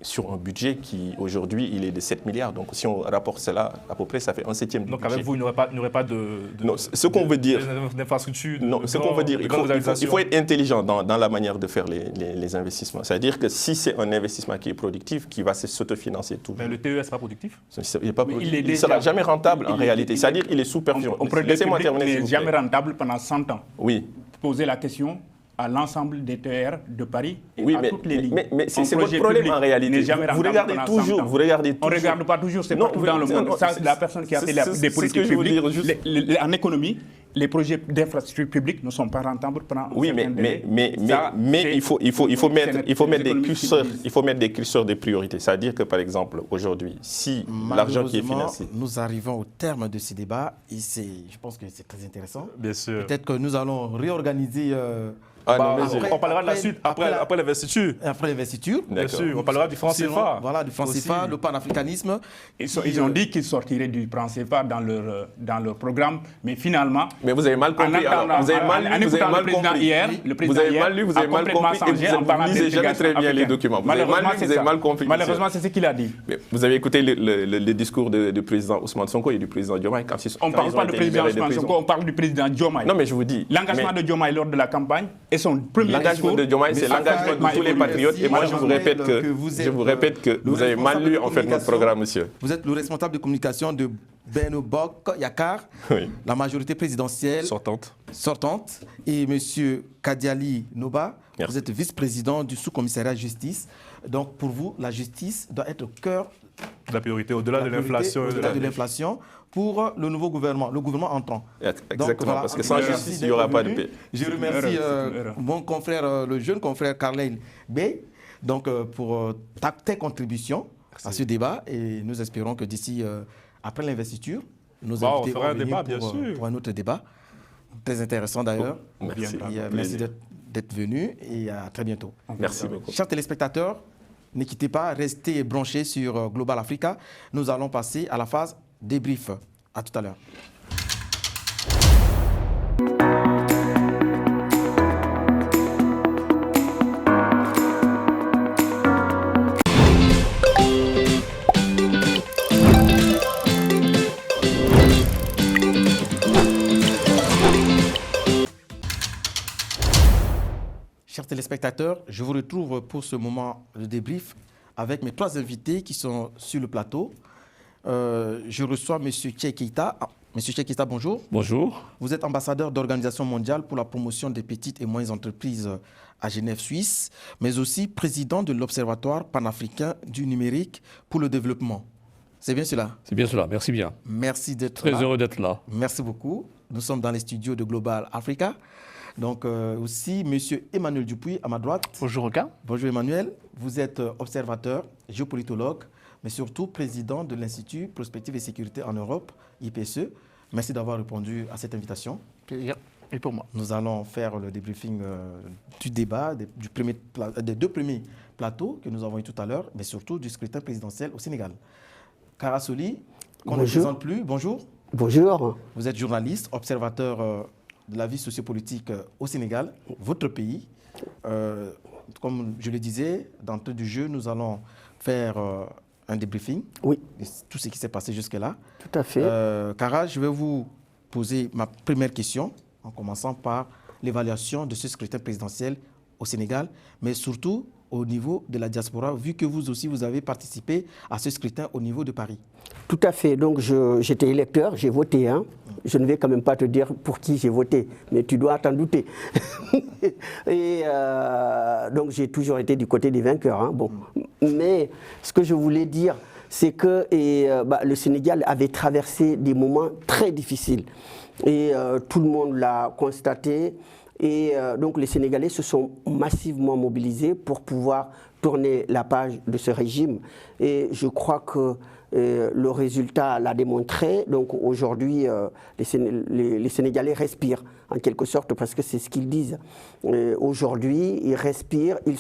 sur un budget qui, aujourd'hui, il est de 7 milliards. Donc, si on rapporte cela, à peu près, ça fait 1/7 du budget. Donc, avec vous, il n'y aurait pas non, ce qu'on veut dire... d'infrastructures... Non, ce qu'on veut dire, il faut être intelligent dans la manière de faire les investissements. C'est-à-dire que si c'est un investissement qui est productif, qui va s'autofinancer tout. Mais le TER, ce n'est pas productif? Il ne sera jamais rentable, en réalité. C'est-à-dire qu'il est sous-performant. Laissez-moi terminer. Il n'est jamais rentable pendant 100 ans. Oui. Poser la question à l'ensemble des TER de Paris et oui, à toutes les lignes. Mais c'est votre problème en réalité. Vous regardez toujours. On ne regarde pas toujours, c'est partout dans le monde. Ça, la personne qui a fait des politiques publiques, en économie, les projets d'infrastructures publiques ne sont pas rentables pendant oui, mais il faut mettre des curseurs de priorité. C'est-à-dire que, par exemple, aujourd'hui, si l'argent qui est financé... Nous arrivons au terme de ce débat et je pense que c'est très intéressant. Bien sûr. Peut-être que nous allons réorganiser... on parlera de la suite après l'investiture. Après l'investiture. Bien sûr, on parlera du franc CFA. Voilà, du franc CFA, le panafricanisme. Ils ont dit qu'ils sortiraient du franc CFA dans leur programme, mais finalement... Mais vous avez mal compris. Vous avez mal compris. Vous avez mal lu, vous avez mal compris. Et vous ne lisez jamais très bien les documents. Vous avez mal lu, vous avez mal compris. Malheureusement, c'est ce qu'il a dit. Vous avez écouté le discours du président Ousmane Sonko et du président Diomaye. On ne parle pas du président Ousmane Sonko, on parle du président Diomaye. Non, mais je vous dis... L'engagement de Diomaye lors de la campagne et son premier discours... L'engagement de Diomaye, c'est l'engagement de tous les patriotes. Et moi, je vous répète que vous avez mal lu en fait notre programme, monsieur. Vous êtes le responsable de communication de Benno Bokk Yakaar, la majorité présidentielle sortante, et M. Kadiali Noba, vous êtes vice-président du sous-commissariat justice. Donc pour vous, la justice doit être au cœur de la priorité, au-delà de l'inflation. Au-delà de l'inflation pour le nouveau gouvernement, le gouvernement entrant. Exactement, donc, voilà, parce que sans justice, il n'y aura pas de paix. Je remercie mon confrère, le jeune confrère Carlyle Bey, donc, pour tes contributions à ce débat. Et nous espérons que d'ici, après l'investiture, nous invités vont venir pour un autre débat. Très intéressant d'ailleurs. Merci d'être venu et à très bientôt. Merci beaucoup. Chers téléspectateurs, ne quittez pas, restez branchés sur Global Africa. Nous allons passer à la phase débrief. À tout à l'heure. Chers téléspectateurs, je vous retrouve pour ce moment de débrief avec mes 3 invités qui sont sur le plateau. Je reçois M. Tchèque Keïta. M. Tchèque Keïta, bonjour. Bonjour. Vous êtes ambassadeur d'Organisation mondiale pour la promotion des petites et moyennes entreprises à Genève, Suisse, mais aussi président de l'Observatoire panafricain du numérique pour le développement. C'est bien cela? C'est bien cela, merci bien. Merci d'être là. Très heureux d'être là. Merci beaucoup. Nous sommes dans les studios de Global Africa. Donc aussi, M. Emmanuel Dupuis, à ma droite. Bonjour, Oka. Bonjour, Emmanuel. Vous êtes observateur, géopolitologue, mais surtout président de l'Institut Prospective et Sécurité en Europe, IPSE. Merci d'avoir répondu à cette invitation. Plaisir. Et pour moi. Nous allons faire le débriefing du débat, des 2 premiers plateaux que nous avons eu tout à l'heure, mais surtout du scrutin présidentiel au Sénégal. Kara Soli, qu'on ne présente plus, bonjour. Bonjour. Vous êtes journaliste, observateur de la vie sociopolitique au Sénégal, votre pays. Comme je le disais, d'entrée du jeu, nous allons faire un débriefing. Oui. De tout ce qui s'est passé jusque-là. Tout à fait. Kara, je vais vous poser ma première question, en commençant par l'évaluation de ce scrutin présidentiel au Sénégal, mais surtout au niveau de la diaspora, vu que vous aussi, vous avez participé à ce scrutin au niveau de Paris. Tout à fait. Donc, j'étais électeur, j'ai voté. Hein. Je ne vais quand même pas te dire pour qui j'ai voté, mais tu dois t'en douter. Et donc, j'ai toujours été du côté des vainqueurs. Hein. Bon. Mais ce que je voulais dire, c'est que le Sénégal avait traversé des moments très difficiles. Et tout le monde l'a constaté. Et donc les Sénégalais se sont massivement mobilisés pour pouvoir tourner la page de ce régime. Et je crois que le résultat l'a démontré. Donc aujourd'hui, les Sénégalais respirent en quelque sorte parce que c'est ce qu'ils disent. Aujourd'hui, ils respirent, ils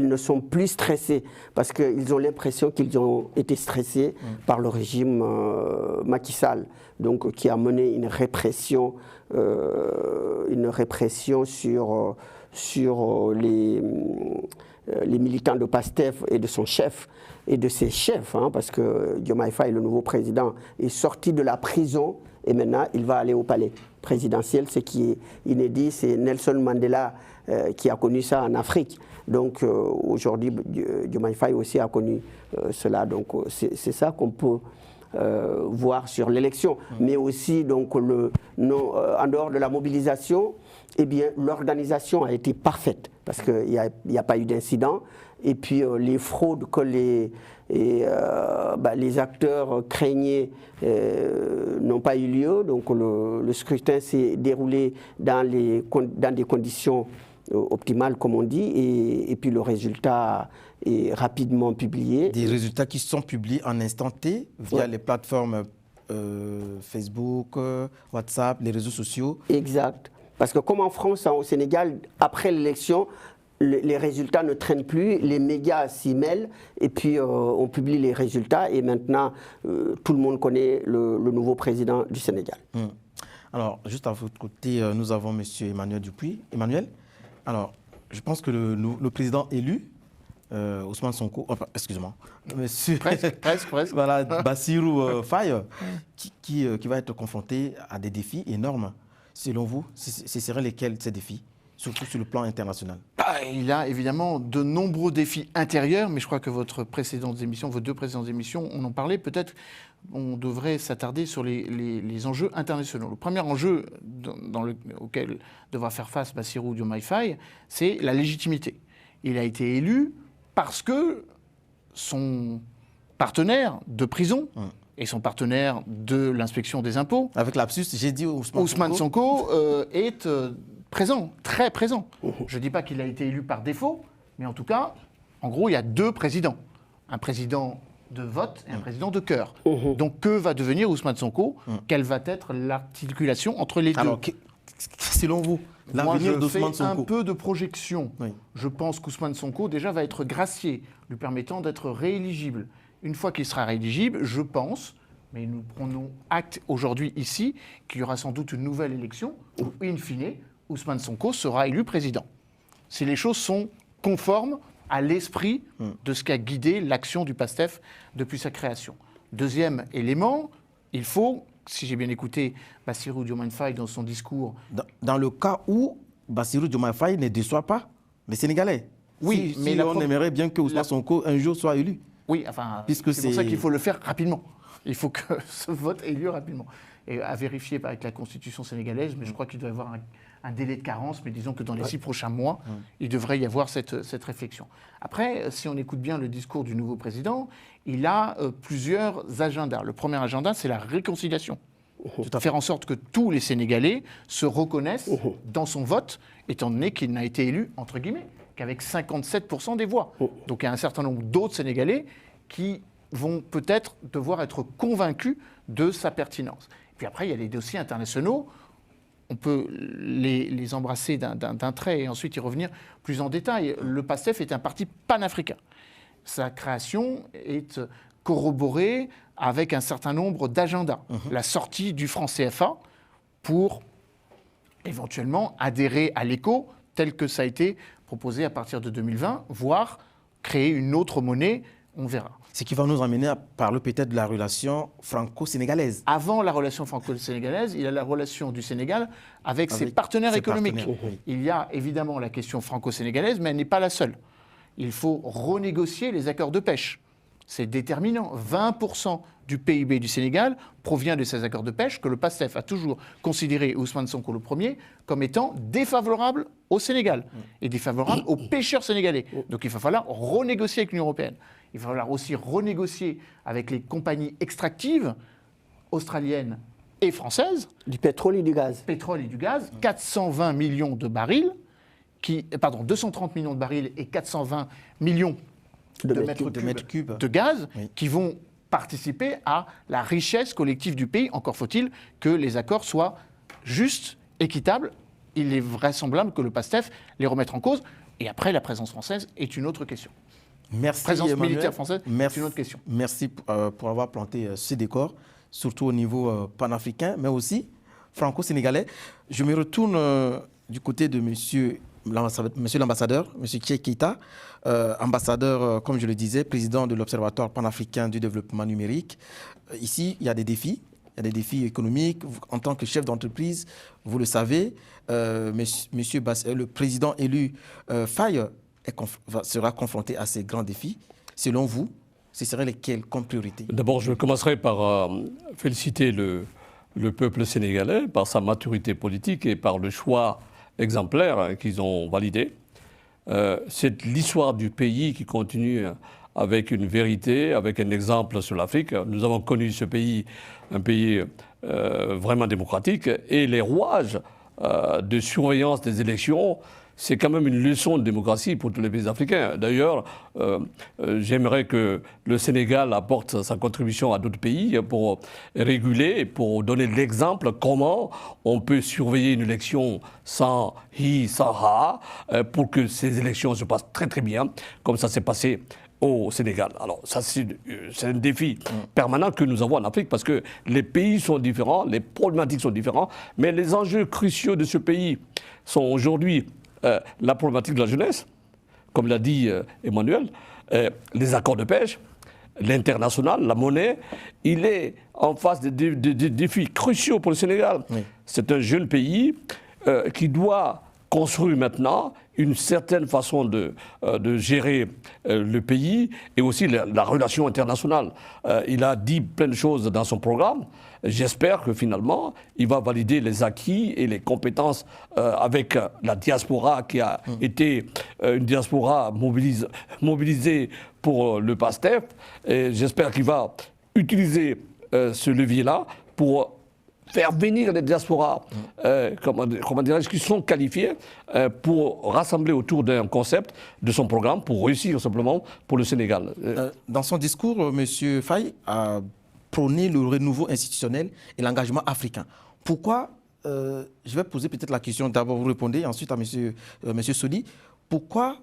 ne sont plus stressés parce qu'ils ont l'impression qu'ils ont été stressés par le régime Macky Sall, donc qui a mené une répression sur les militants de PASTEF et de son chef et de ses chefs, hein, parce que Diomaye Faye, le nouveau président, est sorti de la prison et maintenant il va aller au palais présidentiel. Ce qui est inédit, c'est Nelson Mandela qui a connu ça en Afrique. Donc aujourd'hui, Diomaye Faye aussi a connu cela. Donc c'est ça qu'on peut voir sur l'élection. Mais aussi, donc, en dehors de la mobilisation, eh bien, l'organisation a été parfaite parce qu'il n'y a pas eu d'incident. Et puis, les fraudes que les acteurs craignaient n'ont pas eu lieu. Donc, le scrutin s'est déroulé dans des conditions optimales, comme on dit, et puis le résultat est rapidement publié. Des résultats qui sont publiés en instant T via les plateformes Facebook, WhatsApp, les réseaux sociaux. Exact. Parce que comme en France, au Sénégal, après l'élection, les résultats ne traînent plus, les médias s'y mêlent et puis on publie les résultats et maintenant tout le monde connaît le nouveau président du Sénégal. Alors, juste à votre côté, nous avons M. Emmanuel Dupuis. Emmanuel, alors, je pense que le président élu, Ousmane Sonko, enfin, excusez-moi, monsieur presque. Voilà, Bassirou Faye, qui va être confronté à des défis énormes. Selon vous, ce seraient lesquels ces défis, surtout sur le plan international? Il a évidemment de nombreux défis intérieurs, mais je crois que vos deux précédentes émissions, on en parlait. Peut-être on devrait s'attarder sur les enjeux internationaux. Le premier enjeu auquel devra faire face Bassirou Diomaye Faye, c'est la légitimité. Il a été élu parce que son partenaire de prison et son partenaire de l'inspection des impôts, avec l'absus, j'ai dit Ousmane Sonko est présent, très présent. Je ne dis pas qu'il a été élu par défaut, mais en tout cas, en gros, il y a deux présidents. Un président de vote et un président de cœur. Donc, que va devenir Ousmane Sonko? Quelle va être l'articulation entre les deux? Alors, selon vous, l'avenir d'Ousmane Sonko? Moi, je fais un peu de projection. Oui. Je pense qu'Ousmane Sonko, déjà, va être gracié, lui permettant d'être rééligible. Une fois qu'il sera rééligible, je pense, mais nous prenons acte aujourd'hui ici, qu'il y aura sans doute une nouvelle élection, où, in fine, Ousmane Sonko sera élu président. Si les choses sont conformes à l'esprit de ce qui a guidé l'action du PASTEF depuis sa création. Deuxième élément, il faut, si j'ai bien écouté Bassirou Diomaye Faye dans son discours... Dans le cas où Bassirou Diomaye Faye ne déçoit pas les Sénégalais. Oui, mais on aimerait bien que Ousmane Sonko un jour soit élu. Oui, enfin, c'est pour ça qu'il faut le faire rapidement. Il faut que ce vote ait lieu rapidement. Et à vérifier avec la Constitution sénégalaise, mais je crois qu'il doit y avoir un délai de carence, mais disons que dans les 6 prochains mois, il devrait y avoir cette réflexion. Après, si on écoute bien le discours du nouveau président, il a plusieurs agendas. Le premier agenda, c'est la réconciliation. Faire en sorte que tous les Sénégalais se reconnaissent dans son vote, étant donné qu'il n'a été élu, entre guillemets, qu'avec 57% des voix. Donc il y a un certain nombre d'autres Sénégalais qui vont peut-être devoir être convaincus de sa pertinence. Puis après, il y a les dossiers internationaux. On peut les embrasser d'un trait et ensuite y revenir plus en détail. Le PASTEF est un parti panafricain. Sa création est corroborée avec un certain nombre d'agendas. La sortie du franc CFA pour éventuellement adhérer à l'ECO tel que ça a été proposé à partir de 2020, voire créer une autre monnaie, on verra. Ce qui va nous amener à parler peut-être de la relation franco-sénégalaise. Avant la relation franco-sénégalaise, il y a la relation du Sénégal avec ses partenaires économiques. Il y a évidemment la question franco-sénégalaise, mais elle n'est pas la seule. Il faut renégocier les accords de pêche. C'est déterminant. 20% du PIB du Sénégal provient de ces accords de pêche que le PASTEF a toujours considéré, Ousmane Sonko le premier, comme étant défavorable au Sénégal et défavorable aux pêcheurs sénégalais. Donc il va falloir renégocier avec l'Union européenne. Il va falloir aussi renégocier avec les compagnies extractives australiennes et françaises. Du pétrole et du gaz. 420 millions de barils, 230 millions de barils et 420 millions de mètres cubes de gaz qui vont participer à la richesse collective du pays. Encore faut-il que les accords soient justes, équitables. Il est vraisemblable que le PASTEF les remette en cause. Et après, la présence française est une autre question. Merci, présence Emmanuel. militaire française, c'est une autre question. Merci pour avoir planté ce décor, surtout au niveau panafricain, mais aussi franco-sénégalais. Je me retourne du côté de monsieur l'ambassadeur, M. Tché Keita, ambassadeur, comme je le disais, président de l'Observatoire panafricain du développement numérique. Ici, il y a des défis. Il y a des défis économiques. En tant que chef d'entreprise, vous le savez, le président élu Faye sera confronté à ces grands défis. Selon vous, ce seraient lesquelles comme priorité? D'abord, je commencerai par féliciter le peuple sénégalais par sa maturité politique et par le choix exemplaire qu'ils ont validé. C'est l'histoire du pays qui continue avec une vérité, avec un exemple sur l'Afrique. Nous avons connu ce pays, un pays vraiment démocratique, et les rouages de surveillance des élections, c'est quand même une leçon de démocratie pour tous les pays africains. D'ailleurs, j'aimerais que le Sénégal apporte sa contribution à d'autres pays pour réguler, pour donner l'exemple comment on peut surveiller une élection sans hi, sans ha, pour que ces élections se passent très très bien, comme ça s'est passé au Sénégal. Alors ça, c'est un défi permanent que nous avons en Afrique, parce que les pays sont différents, les problématiques sont différentes, mais les enjeux cruciaux de ce pays sont aujourd'hui la problématique de la jeunesse, comme l'a dit Emmanuel, les accords de pêche, l'international, la monnaie. Il est en face de défis cruciaux pour le Sénégal. Oui. C'est un jeune pays qui doit construire maintenant une certaine façon de gérer le pays et aussi la relation internationale. Il a dit plein de choses dans son programme. J'espère que finalement, il va valider les acquis et les compétences avec la diaspora qui a été une diaspora mobilisée pour le PASTEF. Et j'espère qu'il va utiliser ce levier-là pour faire venir les diasporas, comment dirais-je, qui sont qualifiés pour rassembler autour d'un concept de son programme pour réussir simplement pour le Sénégal. Dans son discours, M. Faye a prôné le renouveau institutionnel et l'engagement africain. Pourquoi, je vais poser peut-être la question, d'abord vous répondez, ensuite à M. Soli, pourquoi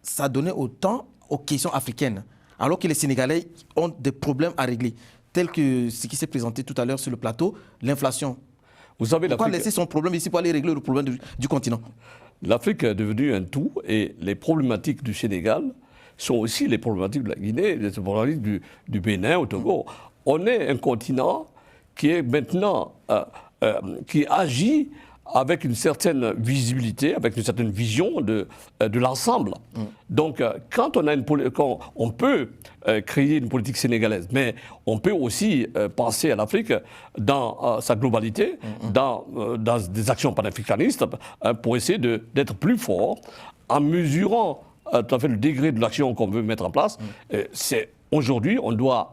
ça donnait autant aux questions africaines, alors que les Sénégalais ont des problèmes à régler, tel que ce qui s'est présenté tout à l'heure sur le plateau, l'inflation? Vous savez, pourquoi laisser son problème ici pour aller régler le problème du continent? L'Afrique est devenue un tout, et les problématiques du Sénégal sont aussi les problématiques de la Guinée, les problématiques du Bénin, au Togo. On est un continent qui est maintenant, qui agit avec une certaine visibilité, avec une certaine vision de l'ensemble. Donc, quand on peut créer une politique sénégalaise, mais on peut aussi penser à l'Afrique dans sa globalité, dans des actions panafricanistes, pour essayer d'être plus fort, en mesurant tout à fait le degré de l'action qu'on veut mettre en place. Aujourd'hui, on ne doit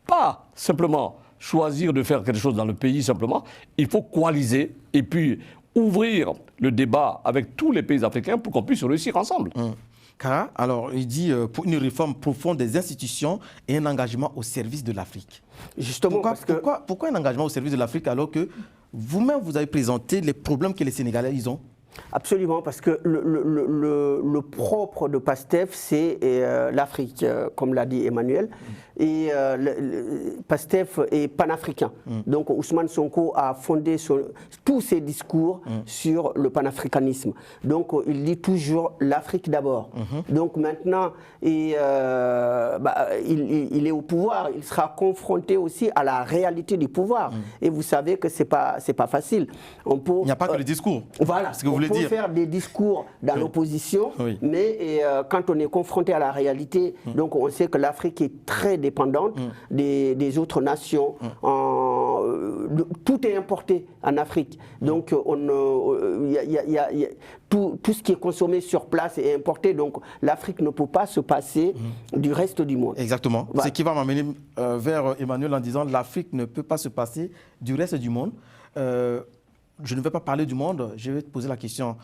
pas simplement choisir de faire quelque chose dans le pays simplement, il faut coaliser et puis ouvrir le débat avec tous les pays africains pour qu'on puisse réussir ensemble. Kara, alors il dit pour une réforme profonde des institutions et un engagement au service de l'Afrique. Justement, pourquoi un engagement au service de l'Afrique alors que vous-même vous avez présenté les problèmes que les Sénégalais ils ont? Absolument, parce que le propre de PASTEF, c'est l'Afrique, comme l'a dit Emmanuel. Et PASTEF est panafricain. Donc Ousmane Sonko a fondé tous ses discours sur le panafricanisme. Donc il dit toujours l'Afrique d'abord. Donc maintenant, il est au pouvoir, il sera confronté aussi à la réalité du pouvoir. Et vous savez que c'est pas facile. Il n'y a pas que le discours. Voilà. On peut faire des discours dans l'opposition, mais quand on est confronté à la réalité, donc on sait que l'Afrique est très dépendante des autres nations. Tout est importé en Afrique. Donc tout ce qui est consommé sur place est importé. Donc l'Afrique ne peut pas se passer du reste du monde. Exactement. Ce qui va m'amener vers Emmanuel en disant l'Afrique ne peut pas se passer du reste du monde. Je ne vais pas parler du monde, je vais te poser la question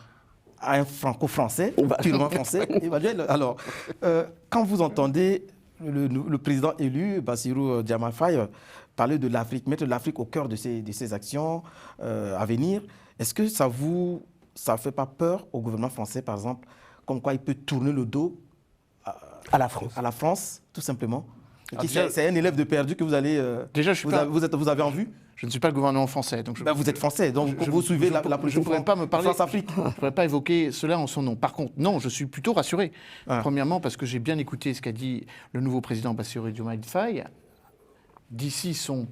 à un franco-français, purement français. Emmanuel, alors, quand vous entendez le président élu, Bassirou Diomaye Faye, parler de l'Afrique, mettre l'Afrique au cœur de ses actions à venir, est-ce que ça ne fait pas peur au gouvernement français, par exemple, comme quoi il peut tourner le dos à la France? À la France, tout simplement. C'est un élève de perdu que vous allez. Déjà, vous avez en vue? Je ne suis pas le gouvernement français. Donc vous êtes français, donc vous suivez la politique. Je ne pourrais pas me parler. France-Afrique. Je ne pourrais pas évoquer cela en son nom. Par contre, non, je suis plutôt rassuré. Premièrement, parce que j'ai bien écouté ce qu'a dit le nouveau président Bassirou Diomaye Faye. D'ici son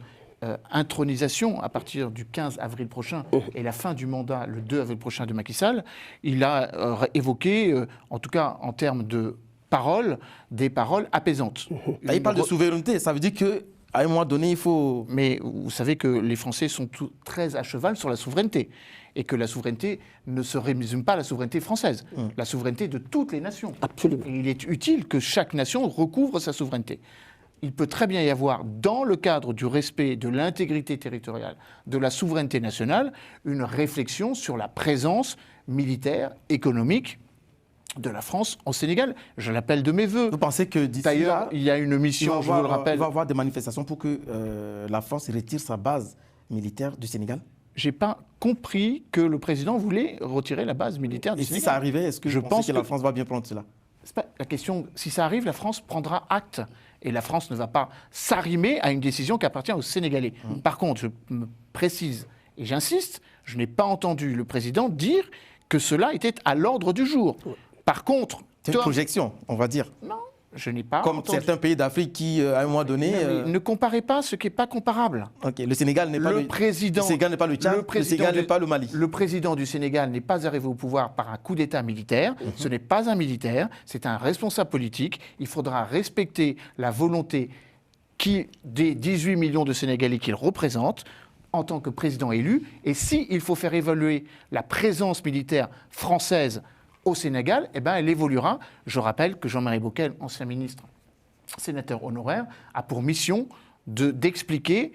intronisation, à partir du 15 avril prochain, et la fin du mandat, le 2 avril prochain de Macky Sall, il a évoqué, en tout cas en termes de paroles, des paroles apaisantes. Là, il parle de souveraineté, ça veut dire qu'à un moment donné, il faut... Mais vous savez que les Français sont très à cheval sur la souveraineté, et que la souveraineté ne se résume pas à la souveraineté française, la souveraineté de toutes les nations. Absolument. Et il est utile que chaque nation recouvre sa souveraineté. Il peut très bien y avoir, dans le cadre du respect de l'intégrité territoriale, de la souveraineté nationale, une réflexion sur la présence militaire, économique de la France en Sénégal. Je l'appelle de mes voeux. Vous pensez que d'ici D'ailleurs, là, il y a une mission, je vous le rappelle... il va y avoir des manifestations pour que la France retire sa base militaire du Sénégal? Je n'ai pas compris que le président voulait retirer la base militaire du Et Sénégal. si ça arrivait, est-ce que je pense que la France va bien prendre cela? C'est pas la question. Si ça arrive, la France prendra acte. Et la France ne va pas s'arrimer à une décision qui appartient aux Sénégalais. Par contre, je me précise et j'insiste, je n'ai pas entendu le président dire que cela était à l'ordre du jour. Par contre... C'est une projection, on va dire. Non, je n'ai pas Comme entendu. certains pays d'Afrique qui, à un moment donné... Ne comparez pas ce qui n'est pas comparable. Okay. Le Sénégal n'est pas le Sénégal n'est pas le Tchad, le Sénégal n'est pas le Mali. Le président du Sénégal n'est pas arrivé au pouvoir par un coup d'État militaire. Ce n'est pas un militaire, c'est un responsable politique. Il faudra respecter la volonté des 18 millions de Sénégalais qu'il représente en tant que président élu. Et s'il faut faire évoluer la présence militaire française au Sénégal, eh ben, elle évoluera. Je rappelle que Jean-Marie Bockel, ancien ministre, sénateur honoraire, a pour mission d'expliquer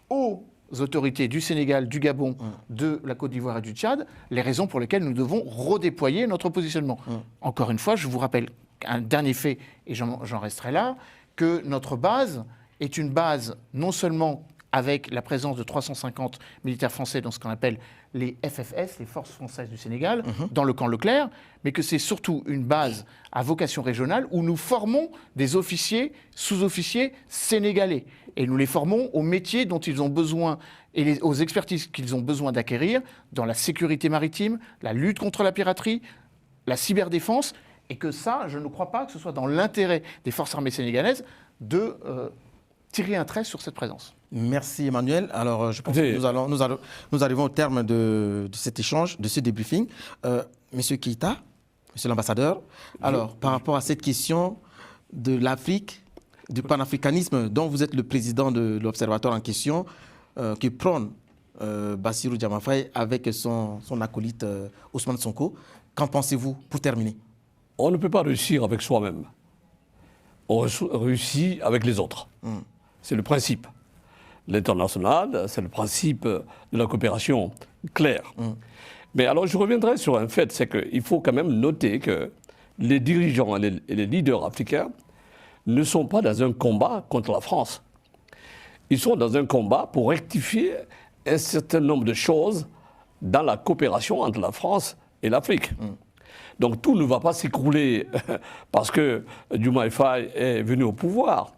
aux autorités du Sénégal, du Gabon, de la Côte d'Ivoire et du Tchad les raisons pour lesquelles nous devons redéployer notre positionnement. Encore une fois, je vous rappelle un dernier fait, et j'en resterai là, que notre base est une base non seulement avec la présence de 350 militaires français dans ce qu'on appelle les FFS, les Forces françaises du Sénégal, dans le camp Leclerc, mais que c'est surtout une base à vocation régionale où nous formons des officiers, sous-officiers sénégalais. Et nous les formons aux métiers dont ils ont besoin et aux expertises qu'ils ont besoin d'acquérir dans la sécurité maritime, la lutte contre la piraterie, la cyberdéfense, et que ça, je ne crois pas que ce soit dans l'intérêt des forces armées sénégalaises de tirer un trait sur cette présence. Merci Emmanuel. Alors je pense que nous arrivons au terme de cet échange, de ce débriefing. Monsieur Keïta, monsieur l'ambassadeur, alors par rapport à cette question de l'Afrique, du panafricanisme dont vous êtes le président de l'observatoire en question, qui prône Bassirou Diomaye Faye avec son acolyte Ousmane Sonko, qu'en pensez-vous pour terminer? On ne peut pas réussir avec soi-même. On réussit avec les autres. C'est le principe. L'international, c'est le principe de la coopération claire. Mais alors je reviendrai sur un fait, c'est qu'il faut quand même noter que les dirigeants et les leaders africains ne sont pas dans un combat contre la France. Ils sont dans un combat pour rectifier un certain nombre de choses dans la coopération entre la France et l'Afrique. Donc tout ne va pas s'écrouler parce que Diomaye Faye est venu au pouvoir.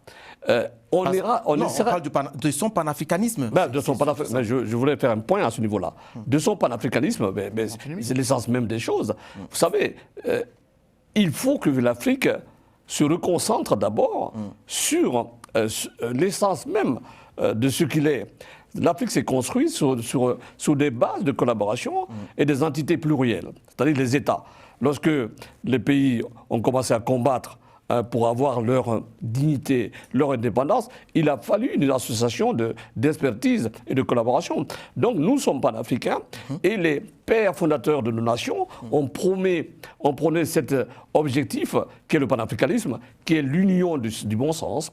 On parle de son panafricanisme. Je voulais faire un point à ce niveau-là. De son panafricanisme, c'est l'essence même des choses. Vous savez, il faut que l'Afrique se reconcentre d'abord sur l'essence même de ce qu'il est. L'Afrique s'est construite sur des bases de collaboration et des entités plurielles, c'est-à-dire les États. Lorsque les pays ont commencé à combattre pour avoir leur dignité, leur indépendance, il a fallu une association d'expertise et de collaboration. Donc nous sommes panafricains et les pères fondateurs de nos nations ont prôné cet objectif qui est le panafricanisme, qui est l'union du bon sens,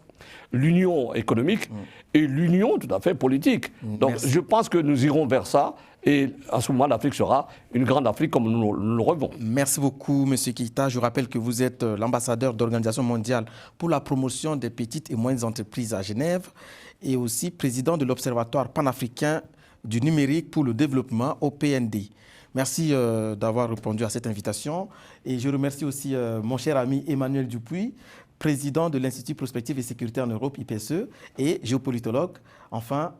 l'union économique et l'union tout à fait politique. Donc je pense que nous irons vers ça. Et à ce moment, l'Afrique sera une grande Afrique comme nous le rêvons. Merci beaucoup, M. Keïta. Je rappelle que vous êtes l'ambassadeur de l'Organisation mondiale pour la promotion des petites et moyennes entreprises à Genève et aussi président de l'Observatoire panafricain du numérique pour le développement, OPND. Merci d'avoir répondu à cette invitation. Et je remercie aussi mon cher ami Emmanuel Dupuis, président de l'Institut Prospective et Sécurité en Europe, IPSE, et géopolitologue. Enfin,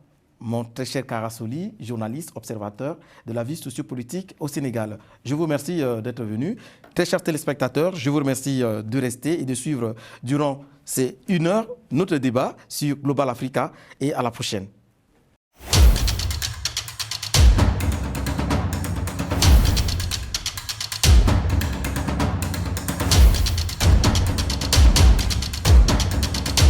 mon très cher Karasoli, journaliste, observateur de la vie sociopolitique au Sénégal. Je vous remercie d'être venu. Très chers téléspectateurs, je vous remercie de rester et de suivre durant ces 1 heure notre débat sur Global Africa et à la prochaine.